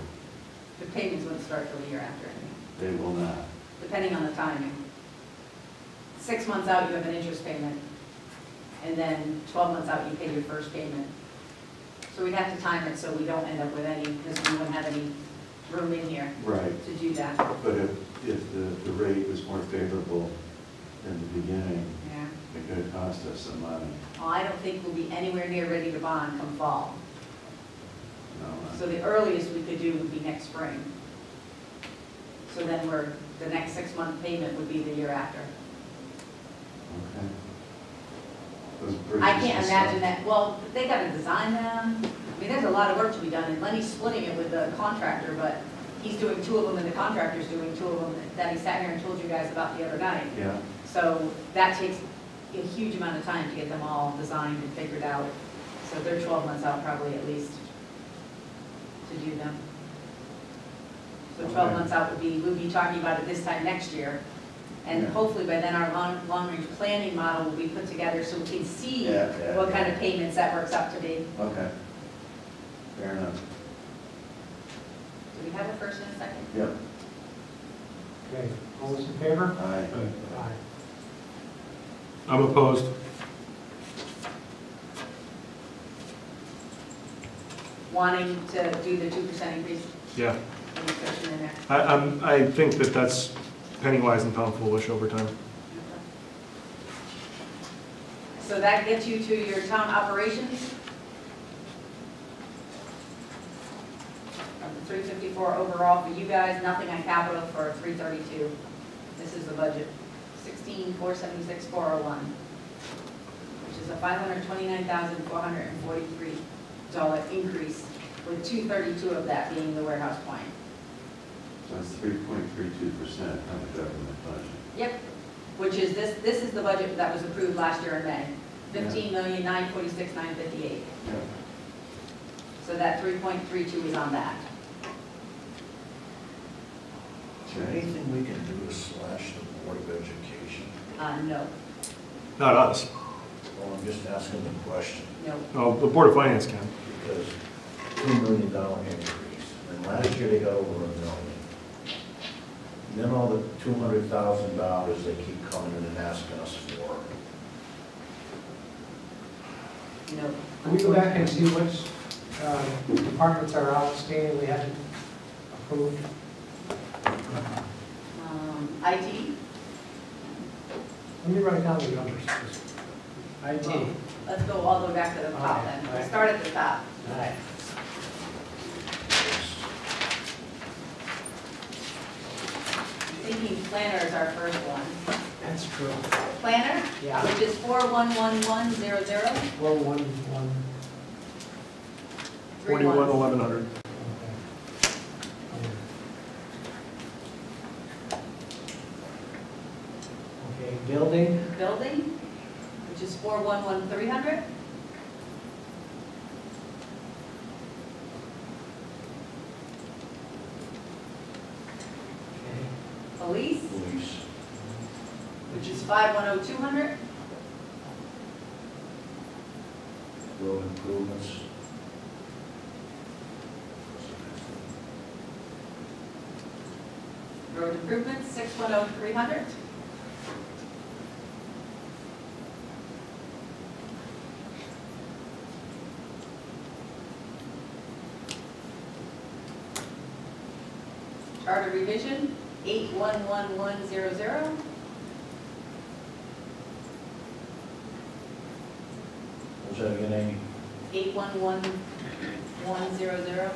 The payments wouldn't start till the year after anyway, They will not. depending on the timing. 6 months out, you have an interest payment, and then 12 months out, you pay your first payment. So we'd have to time it so we don't end up with any, because we wouldn't have any room in here Right. to do that. But if the rate was more favorable in the beginning, Yeah. it could cost us some money. Well, I don't think we'll be anywhere near ready to bond come fall. No, So the earliest we could do would be next spring. So then the next 6-month payment would be the year after. okay. Those bridges I can't and imagine stuff. that, well, they gotta design them. I mean, there's a lot of work to be done, and Lenny's splitting it with the contractor, but he's doing 2 of them and the contractor's doing 2 of them that he sat here and told you guys about the other night. Yeah, So that takes a huge amount of time to get them all designed and figured out. So they're 12 months out probably at least to do them. So 12 Okay. months out would be, we'll be talking about it this time next year. And Yeah. hopefully by then our long-range planning model will be put together so we can see Yeah, what yeah. kind of payments that works out to be. okay. Fair enough. Do we have a first and a second? Yep. Okay, all those in favor? Aye. Aye. I'm opposed. wanting to do the 2% increase? Yeah. Any discussion in there? I think that that's penny wise and pound foolish over time. So that gets you to your town operations. Of the 354 overall for you guys, nothing on capital for 332. This is the budget, 16,476,401, which is a $529,443 increase, with 232 of that being the warehouse point. So it's 3.32% of the government budget. Yep, which is this is the budget that was approved last year in May, 15,946,958. Yeah. So that 3.32 is on that. Is there anything we can do to slash the Board of Education? No, Not us. Well, I'm just asking the question, no. Oh, the Board of Finance can. because $2 million increase, and last year they got over $1 million. And then all the $200,000 they keep coming in and asking us for. No. Can we go back and see which departments are outstanding we haven't approved? IT, Let me write down the numbers. IT. let's go all the way back to the top Okay, then. all Let's right. start at the top. All right. Thinking planner is our first one. That's true. Planner, Yeah. which is 411100. 411. 41,100. Okay, building, Building, which is 411300. okay, Police, Police, which is 510200. road improvements, Road improvements, 610300. Charter revision, 811100. was that again, Amy? 811100,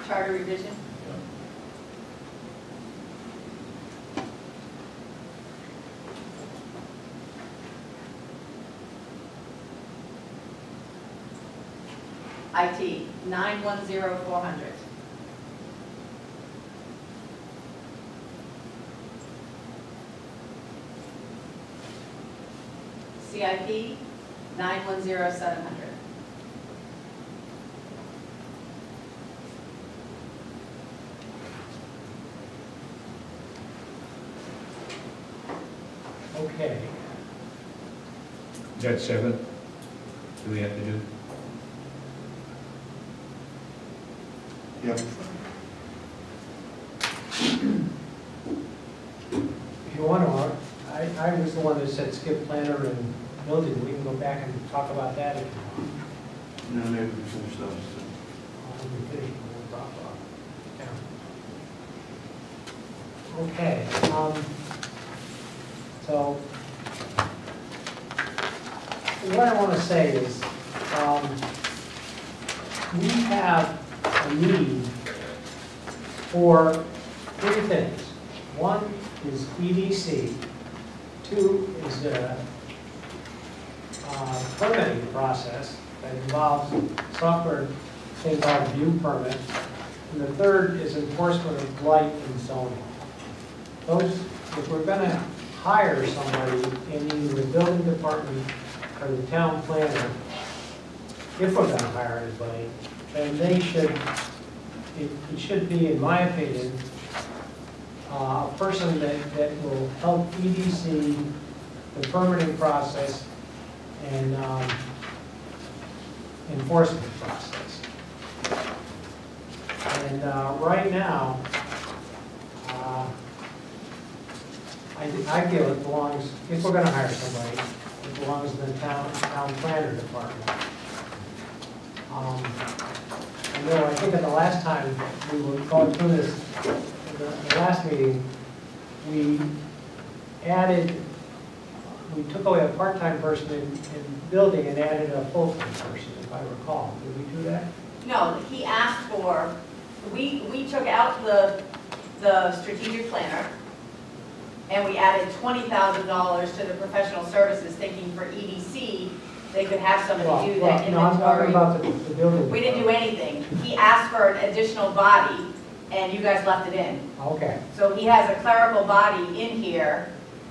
charter revision. IT, 910400. CIP, 910700. okay. Is that 7? Do we have to do? Yep. If you want to, I was the one that said skip planner and building. We can go back and talk about that if you want. No, maybe we finish those. We finish, we'll drop off. Yeah. Okay, so what I want to say is, we have a need for three things. One is EDC, two is the permitting process that involves software thing called view permit, and the third is enforcement of blight and zoning. Those, if we're going to hire somebody in either the building department or the town planner, if we're going to hire anybody, then they should, it should be, in my opinion, a person that will help EDC, the permitting process, and enforcement process. And right now, I feel it belongs, if we're going to hire somebody, it belongs in the town planner department. I know, I think at the last time we were going through this, in the last meeting, we took away a part-time person in building and added a full-time person, if I recall. Did we do that? No, he asked for, we took out the strategic planner, and we added $20,000 to the professional services, thinking for EDC, they could have somebody do that No, I'm talking inventory. about the building. We didn't do anything. He asked for an additional body, and you guys left it in. Okay, So he has a clerical body in here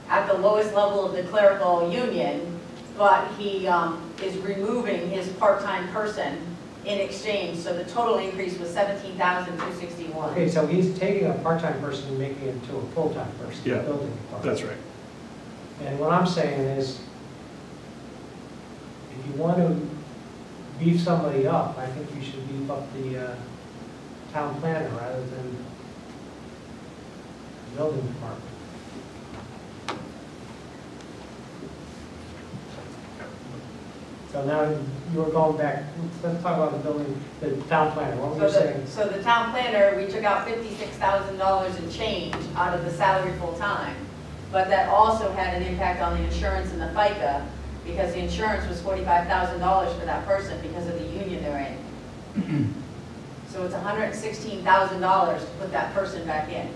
at the lowest level of the clerical union, but he is removing his part-time person in exchange. So the total increase was $17,261. okay, so he's taking a part-time person and making it into a full-time person, Yeah, the building department. That's right. And what I'm saying is, if you want to beef somebody up, I think you should beef up the town planner rather than the building department. So now you were going back, let's talk about the building, the town planner, what were you saying? So the town planner, we took out $56,000 in change out of the salary full-time, but that also had an impact on the insurance and the FICA, because the insurance was $45,000 for that person because of the union they're in. So it's $116,000 to put that person back in.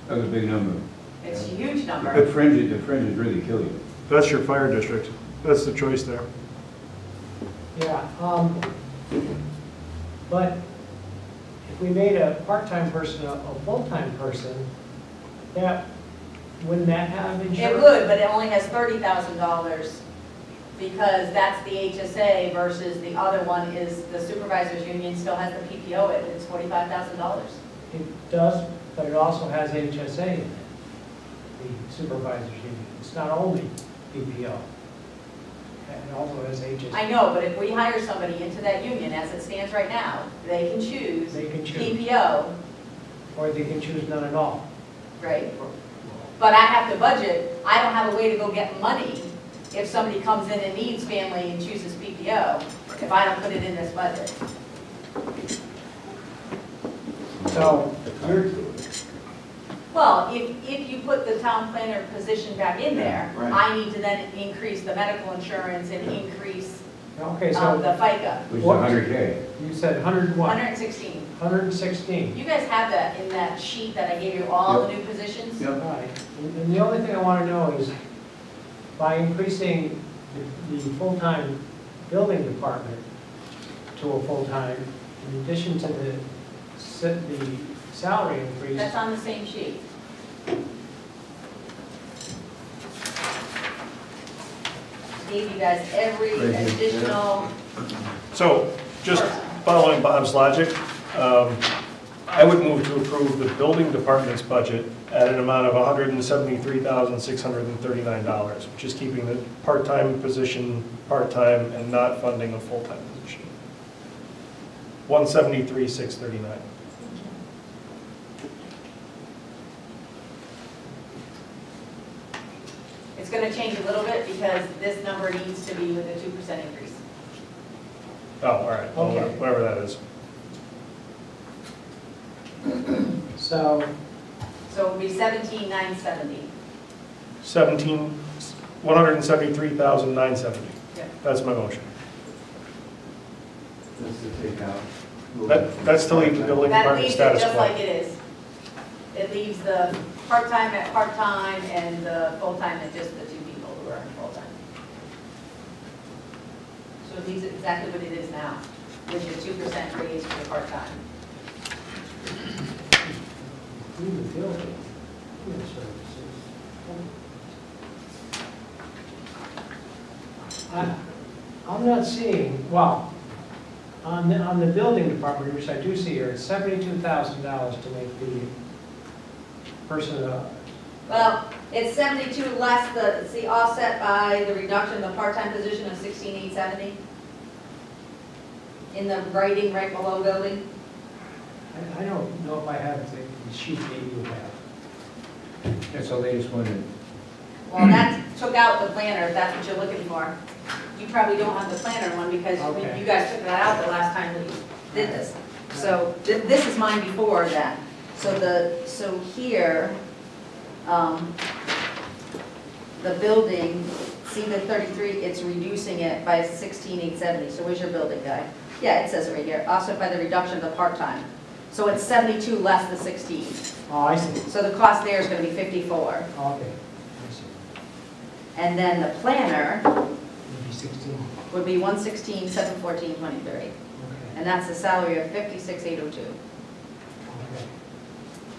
That was a big number. It's a huge number. The fringes really kill you. That's your fire district. That's the choice there. Yeah, but if we made a part-time person a full-time person, wouldn't that have insurance? It would, but it only has $30,000 because that's the HSA versus the other one is the supervisors union still has the PPO, it's $45,000. It does, but it also has HSA in it, the supervisors union. It's not only PPO. It also has HSA. I know, but if we hire somebody into that union as it stands right now, they can choose PPO, Or they can choose none at all. right? But I have to budget, I don't have a way to go get money if somebody comes in and needs family and chooses PPO, if I don't put it in this budget. So, Well, if you put the town planner position back in there, Yeah, right. I need to then increase the medical insurance and increase okay, the so FICA. Which is What? $100K. you said 100 what? 116. 116. You guys have that in that sheet that I gave you, all the new positions? Yep. Right. And the only thing I want to know is, by increasing the full-time building department to a full-time, in addition to the salary increase, That's on the same sheet. Gave you guys every Right here, additional, So, just following Bob's logic, I would move to approve the building department's budget at an amount of $173,639, which is keeping the part-time position part-time and not funding a full-time position. $173,639. it's gonna change a little bit because this number needs to be with a 2% increase. Oh, all right, well, Okay. whatever that is. so, So it would be 17,970. 173,970. Yep. That's my motion. That's to take out. That's to leave the building That department leaves it status just quo. like it is. It leaves the part-time at part-time and the full-time at just the two people who are in full-time. So it leaves it exactly what it is now, with the 2% raise for the part-time. in the building, human services. I'm not seeing, well, on the building department, which I do see here, it's $72,000 to make the person, Well, it's 72 less it's the offset by the reduction of the part-time position of 16,870 in the writing right below building. I don't know if I have the sheet that you have. That's the latest one. Well, that took out the planner, if that's what you're looking for. You probably don't have the planner one because Okay. you guys took that out the last time that did this. So this is mine before that. So here, the building, see the 33, it's reducing it by 16,870. So where's your building guy? Yeah, it says it right here, offset by the reduction of the part-time. So it's 72 less than 16. Oh, I see. So the cost there is going to be 54. Okay, I see. And then the planner Maybe 16. would be 116, 714, 23. Okay, And that's a salary of 56,802. okay.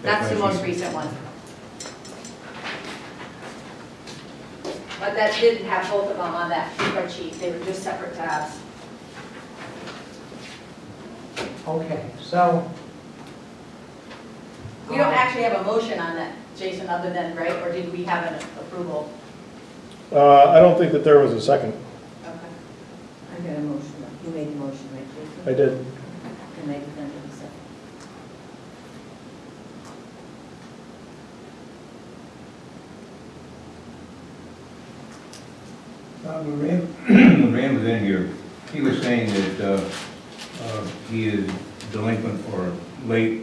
That's the most recent one. But that didn't have both of them on that spreadsheet, they were just separate tabs. Okay, so. We don't actually have a motion on that, Jason, other than, right, or did we have an approval? I don't think that there was a second. Okay. I got a motion. You made the motion, right, Jason? I did. And I defended the second. When Rand was in here, he was saying that he is delinquent or late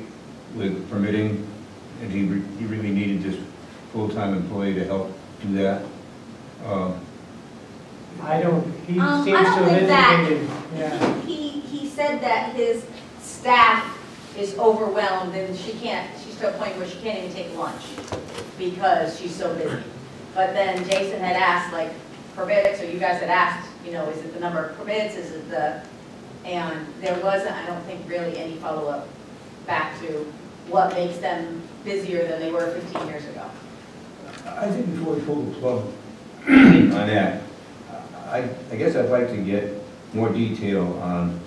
with permitting, and he really needed this full-time employee to help do that. I don't, he seems to I don't have think that. indicated, yeah. He said that his staff is overwhelmed and she's to a point where she can't even take lunch because she's so busy. But then Jason had asked, like, permits, or you guys had asked, you know, is it the number of permits, is it and there wasn't, I don't think, really any follow-up back to what makes them busier than they were 15 years ago. I think before we pull the plug on that, I guess I'd like to get more detail on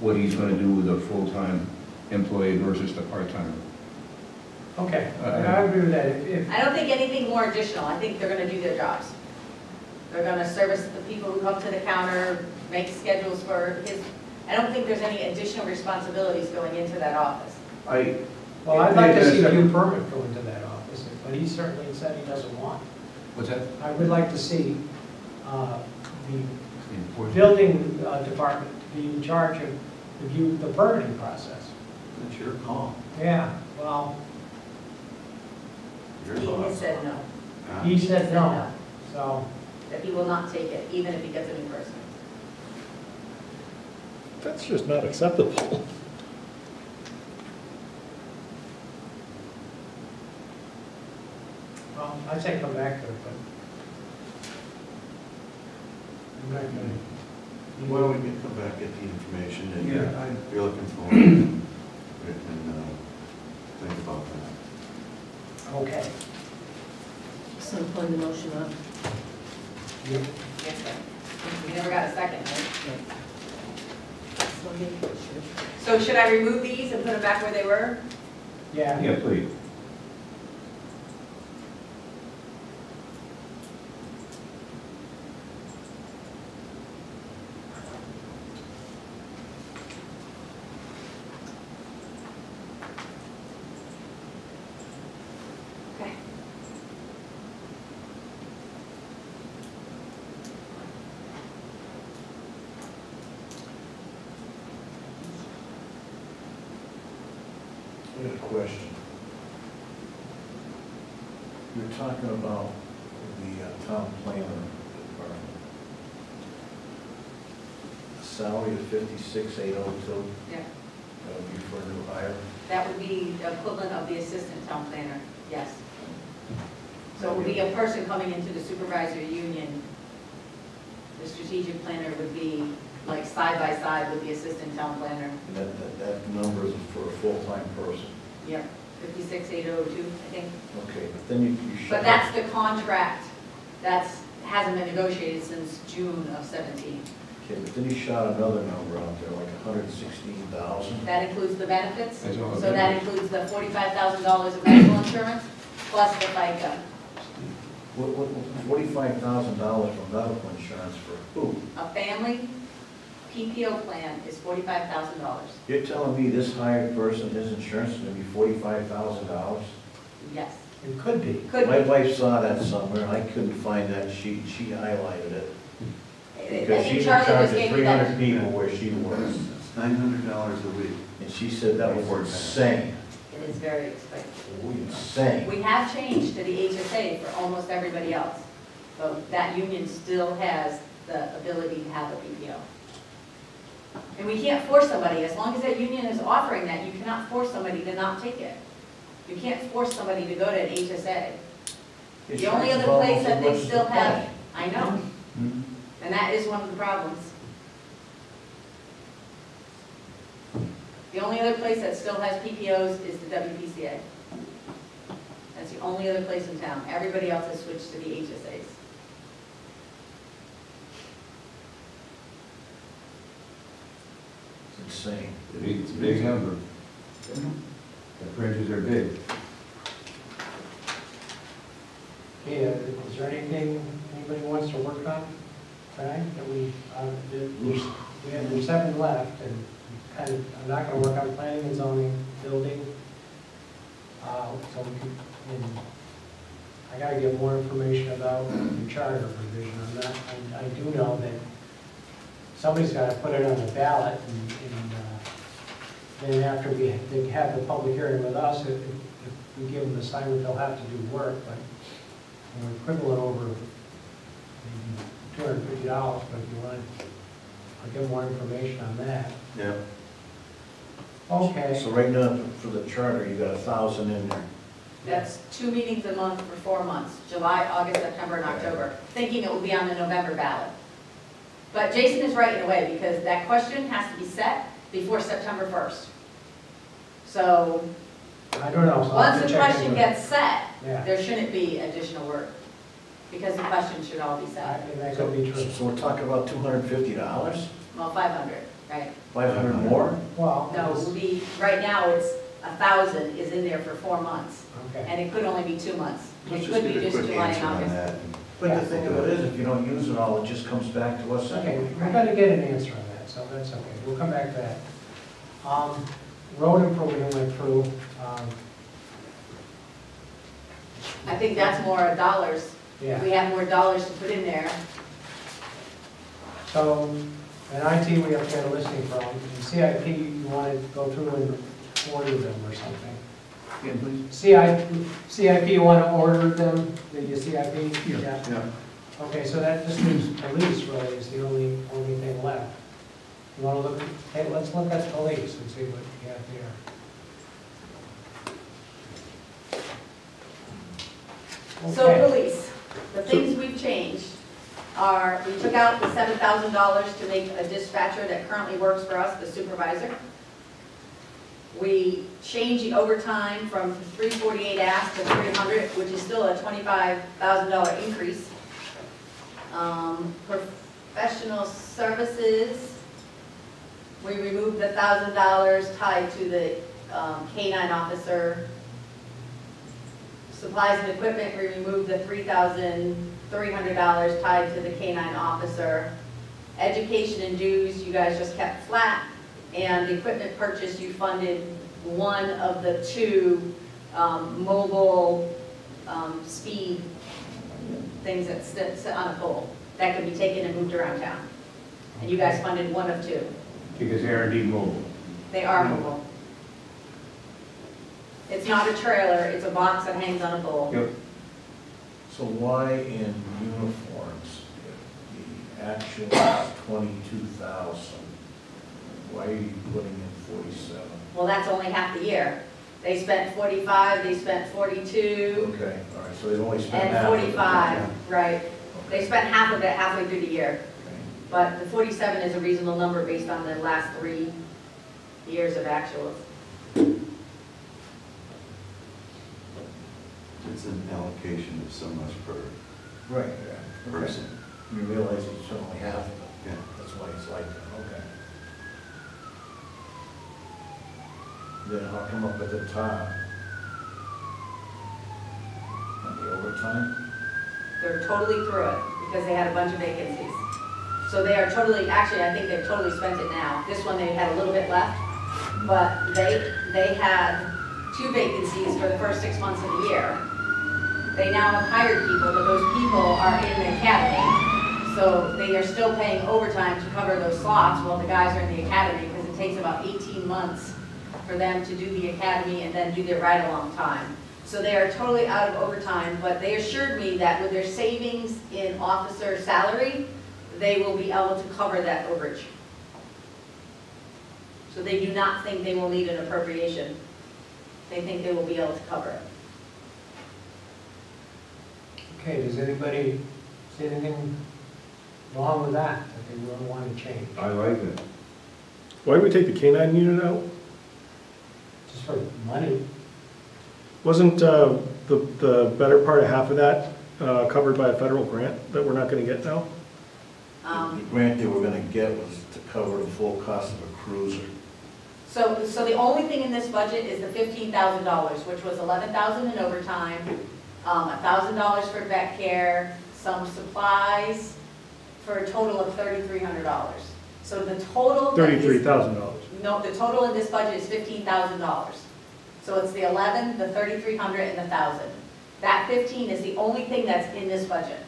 what he's going to do with a full-time employee versus the part-timer. Okay, I agree with that. If, I don't think anything more additional. I think they're going to do their jobs. They're going to service the people who come to the counter, make schedules for his, I don't think there's any additional responsibilities going into that office. well, I'd like to see a new permit go into that office, but he certainly said he doesn't want. What's that? I would like to see the building department be in charge of the permitting process. That's your call. Yeah, well, Your He call. has said no, he said no, so. that he will not take it, even if he gets a new person. That's just not acceptable. Well, I'd say come back to it, but I'm not gonna. Well, we can come back, get the information, and Yeah, if you're looking for it, we can think about that. Okay. So put the motion up. You- Yes, sir. You never got a second, right? So make sure. So should I remove these and put them back where they were? Yeah, Yeah, please. Okay. I got a question. You're talking about the town planner department. A salary of 56,802, Yeah. that would be for a new hire. That would be the equivalent of the assistant town planner, yes. So it would be a person coming into the supervisory union. The strategic planner would be like side by side with the assistant town planner. And that number is for a full-time person. Yep, 56,802, I think. Okay, but then you shut. But that's the contract hasn't been negotiated since June of 17. Okay, but then you shot another number out there, like 116,000. That includes the benefits. That's all the So that includes the $45,000 of medical insurance plus the FICA. What, $45,000 for medical insurance for who? A family PPO plan is $45,000. You're telling me this hired person, his insurance is gonna be $45,000? Yes, it could be. could My be. wife saw that somewhere, and I couldn't find that sheet, she highlighted it. I Because think she's in Charlie charge was of gave me 300 that. people where she works. $900 a week. And she said that was insane. It is very expensive. Insane. We have changed to the HSA for almost everybody else, but that union still has the ability to have a PPO. And we can't force somebody, as long as that union is offering that, you cannot force somebody to not take it. You can't force somebody to go to an HSA. The only other place that they still have, I know, and that is one of the problems. The only other place that still has PPOs is the WPCA. That's the only other place in town. Everybody else has switched to the HSAs. It's insane. It's a big number. The fringes are big. Okay, is there anything anybody wants to work on tonight that we have 7 left, and kind of, I'm not gonna work on planning and zoning, building. So we can, and I gotta get more information about the charter revision on that. I do know that somebody's gotta put it on the ballot, and then after they have the public hearing with us, if we give them the assignment, they'll have to do work, but we're quibbling over maybe $250, but if you want, I'll get more information on that. Yeah. Okay. So right now, for the charter, you got 1,000 in there. That's 2 meetings a month for 4 months, July, August, September, and October, thinking it will be on the November ballot. But Jason is right in a way, because that question has to be set before September 1st. So I don't know. So I'll have once to the check question into it. gets set, Yeah. there shouldn't be additional work, because the questions should all be set. And that could be true. So we're talking about $250? Well, 500, right? 500 more? Well, No, it would be, right now, it's 1,000 is in there for 4 months, okay. and it could only be 2 months. Let's It just could get be a just quick July and answer on August. that. But the thing of it is, if you don't use it all, it just comes back to us Okay, anyway. we're gonna get an answer on that, so that's okay. We'll come back to that. Road improvement went through. I think that's more dollars. Yeah. We have more dollars to put in there. So, in IT, we have to get a listing from. In CIP, you want to go through and order them or something. Again, please. CIP, you want to order them, the CIP? Yeah. Okay, so that just leaves police really is the only thing left. You want to look, hey, let's look at police and see what we have there. So Okay. police, the things we've changed are, we took out the $7,000 to make a dispatcher that currently works for us, the supervisor. We changed the overtime from 348 asked to 300, which is still a $25,000 increase. Professional services, we removed the $1,000 tied to the K-9 officer. Supplies and equipment, we removed the $3,300 tied to the K-9 officer. Education and dues, you guys just kept flat. And the equipment purchase, you funded one of the 2 mobile speed things that sit on a pole that could be taken and moved around town. And you guys funded one of 2. Because they are indeed mobile. They are mobile. It's not a trailer, it's a box that hangs on a pole. Yep. So why in uniforms, if the actual is 22,000, why are you putting in 47? Well, that's only half the year. They spent 45, they spent 42, Okay, all right, so they've only spent and half of it. 45, right? They Okay, spent half of it halfway through the year. okay. But the 47 is a reasonable number based on the last 3 years of actuals. It's an allocation of so much per Right, yeah. Okay. person. You realize it's only half of it. Yeah. That's why it's like that, okay. Then how come up at the top? On the overtime? They're totally through it because they had a bunch of vacancies. So they are totally, actually, I think they've totally spent it now. This one, they had a little bit left, but they had 2 vacancies for the first 6 months of the year. They now have hired people, but those people are in the academy. So they are still paying overtime to cover those slots while the guys are in the academy because it It takes about 18 months for them to do the academy and then do their ride-along time. So they are totally out of overtime, but they assured me that with their savings in officer salary, they will be able to cover that overage. So they do not think they will need an appropriation. They think they will be able to cover it. Okay, does anybody see anything wrong with that they will want to change? I like it. Why did we take the K-9 unit out? Just for money? Wasn't the better part of half of that covered by a federal grant that we're not going to get now? The grant they were gonna get was to cover the full cost of a cruiser. So the only thing in this budget is the $15,000, which was $11,000 in overtime, $1,000 for vet care, some supplies, for a total of $3,300. So the total. $33,000. No, the total in this budget is $15,000. So it's the 11, the 3,300, and the 1,000. That 15 is the only thing that's in this budget.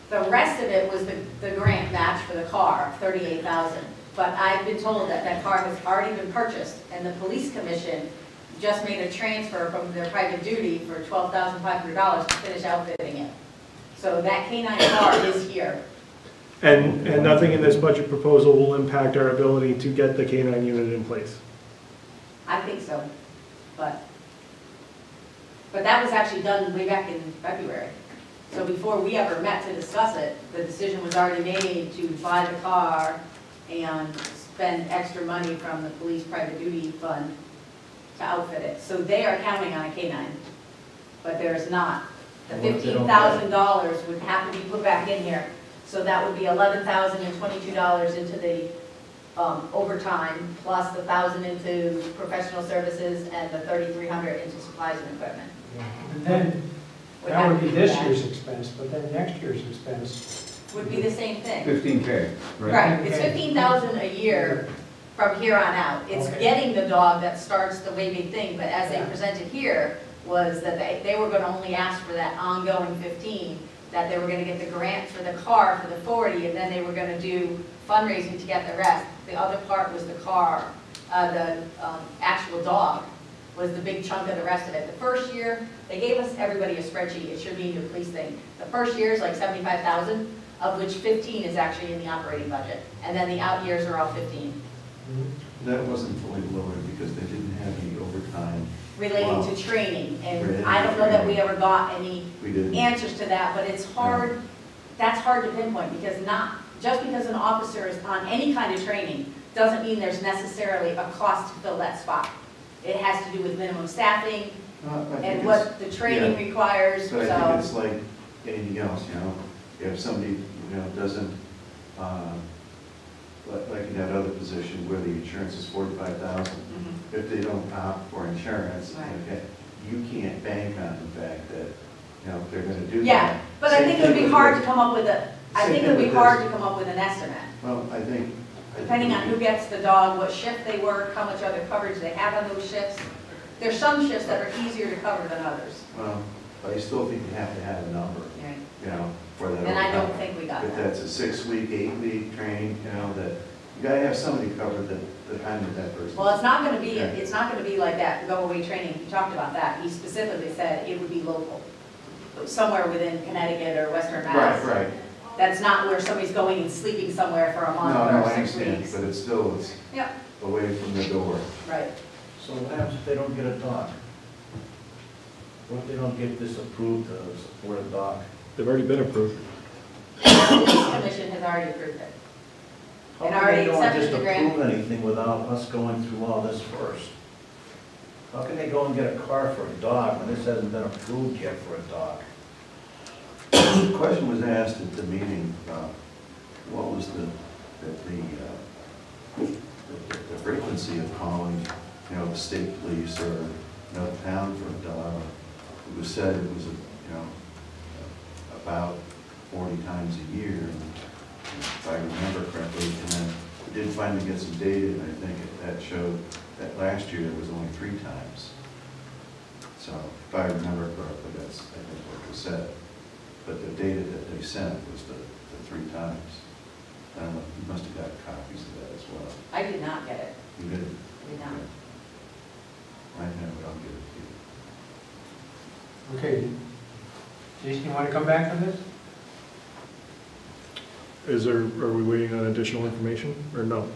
The rest of it was the grant match for the car, $38,000. But I've been told that that car has already been purchased, and the police commission just made a transfer from their private duty for $12,500 to finish outfitting it. So that K-9 car is here. And nothing in this budget proposal will impact our ability to get the K-9 unit in place? I think so, but that was actually done way back in February. So before we ever met to discuss it, the decision was already made to buy the car and spend extra money from the police private duty fund to outfit it. So they are counting on a K-9, but there is not. The $15,000 would have to be put back in here. So that would be $11,022 into the overtime, plus the $1,000 into professional services and the $3,300 into supplies and equipment. And then, that would be this year's expense, but then next year's expense. Would be the same thing. 15K, right? Right, it's $15,000 a year from here on out. It's Okay. getting the dog that starts the waving thing, but as they Yeah. presented here, was that they were gonna only ask for that ongoing 15, that they were gonna get the grant for the car for the 40, and then they were gonna do fundraising to get the rest. The other part was the car, the actual dog was the big chunk of the rest of it. The first year, they gave us everybody a spreadsheet, it should be a police thing. The first year is like 75,000, of which 15 is actually in the operating budget, and then the out years are all 15. That wasn't fully loaded because they didn't have any overtime. Relating to training, and I don't know that we ever got any We didn't. answers to that, but it's hard, that's hard to pinpoint, because just because an officer is on any kind of training, doesn't mean there's necessarily a cost to fill that spot. It has to do with minimum staffing and what the training requires, But I think so. it's like anything else, you know, if somebody, doesn't, like in that other position where the insurance is $45,000, Mhm. if they don't opt for insurance, Right. okay, you can't bank on the fact that, they're gonna do that. Yeah, but I Same think it would thing be with hard this. to come up with I Same think it thing would be with hard this. to come up with an estimate, Well, I think. depending on who gets the dog, what shift they work, how much other coverage they have on those shifts. There's some shifts that are easier to cover than others. Well, but I still think you have to have a number, for that. And I don't overtime. think we got If that. that's a 6-week, 8-week train, that, you gotta have somebody covered the time that that person. Well, it's not gonna be, Yeah. it's not gonna be like that, go-away training, he talked about that, he specifically said it would be local. Somewhere within Connecticut or Western Mass. Right. That's not where somebody's going and sleeping somewhere for a month No, or I 6 understand, weeks. but it's still, it's Yep, away from the door. right. So what happens if they don't get a dog? What if they don't get this approved to support a dog? They've already been approved. The police commission has already approved it. How And can already they go and accepted just the grant. approve anything without us going through all this first? How can they go and get a car for a dog when this hasn't been approved yet for a dog? The question was asked at the meeting about what was the frequency of calling, the state police or, the town for a dog. It was said it was, about 40 times a year, and if I remember correctly, and then we did finally get some data, and I think that showed that last year it was only 3 times. So if I remember correctly, that's, I think, what was said. But the data that they sent was the 3 times. I don't know, you must have got copies of that as well. I did not get it. You did it. We know. I never, I'll give it to you. Okay. Jason, you want to come back on this? Are we waiting on additional information, or no?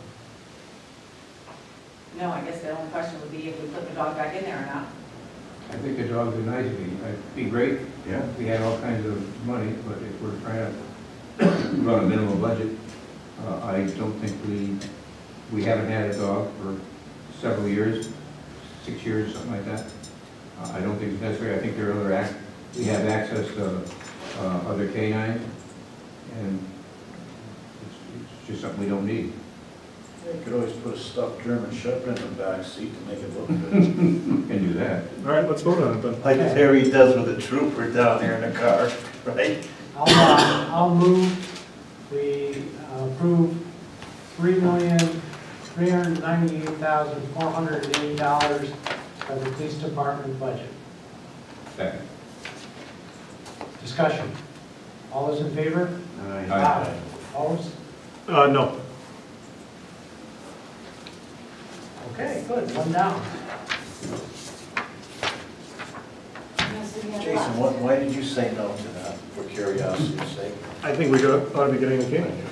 No, I guess the only question would be if we put the dog back in there or not. I think the dogs are nice, it'd be great Yeah. if we had all kinds of money, but if we're trying to run a minimum budget, I don't think we haven't had a dog for several years, 6 years, something like that. I don't think it's necessary. I think there are other we have access to other canines, and it's just something we don't need. You could always put a stuffed German Shepherd in the back seat to make it look good. Can do that. All right, let's vote on it then. Like Harry does with a trooper down there in the car, right? I'll move, we approve $3,398,480 for the police department budget. Second. Discussion. All those in favor? Aye. Opposed? No. Okay, good, one down. Jason, why did you say no to that, for curiosity's sake? I think we ought to be getting the canine.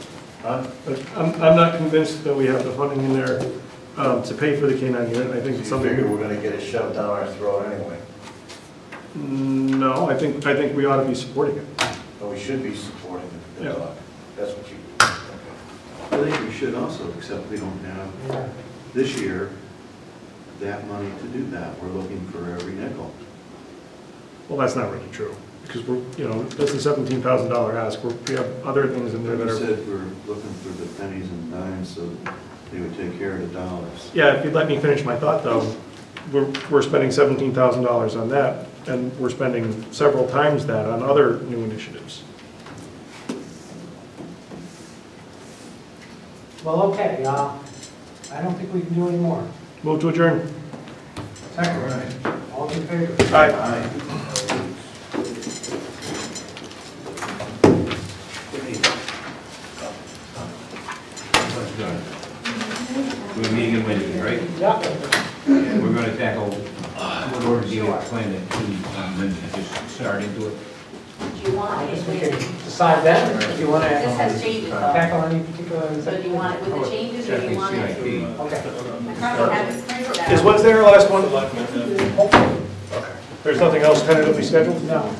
Huh? I'm not convinced that we have the funding in there to pay for the canine unit. I think it's You figure something, we're gonna get it shoved down our throat anyway, no, I think we ought to be supporting it. but we should be supporting the Yeah. dog. That's what you, I think we should also, except we don't have, Yeah. this year, that money to do that. We're looking for every nickel. Well, that's not really true, because that's a $17,000 ask. We have other things in there You that are, said we're looking for the pennies and dimes, so they would take care of the dollars. yeah, if you'd let me finish my thought, though, we're spending $17,000 on that, and we're spending several times that on other new initiatives. Well, okay, I don't think we can do any more. Move to adjourn. Second. All in favor? Aye. We're meeting in Wednesday, right? Yeah. And we're gonna tackle, what order do you plan it to, Wednesday, just start into it? Do you want I it guess we with, can decide that, or if you want to this has changes though. tackle any particular. So do you want it with the changes or do you want it? CIP. Okay. I probably have it printed out. Is Wednesday our last one? Okay. There's nothing else tentatively scheduled? No.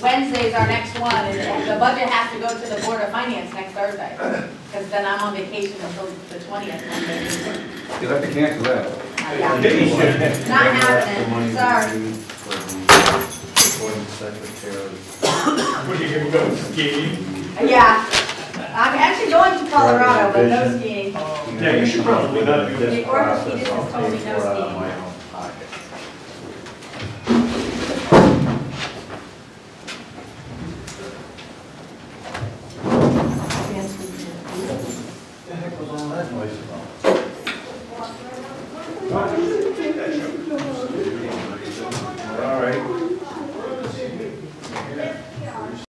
Wednesday's our next one, and the budget has to go to the Board of Finance next Thursday, because then I'm on vacation until the 20th. You'll have to cancel that. Yeah. Not happening, sorry. according to secretary. What are you going to go skiing? Yeah, I'm actually going to Colorado, but no skiing. Yeah, you should probably not do The this. orthopedist has told me no I'll pay for it out of skiing. my own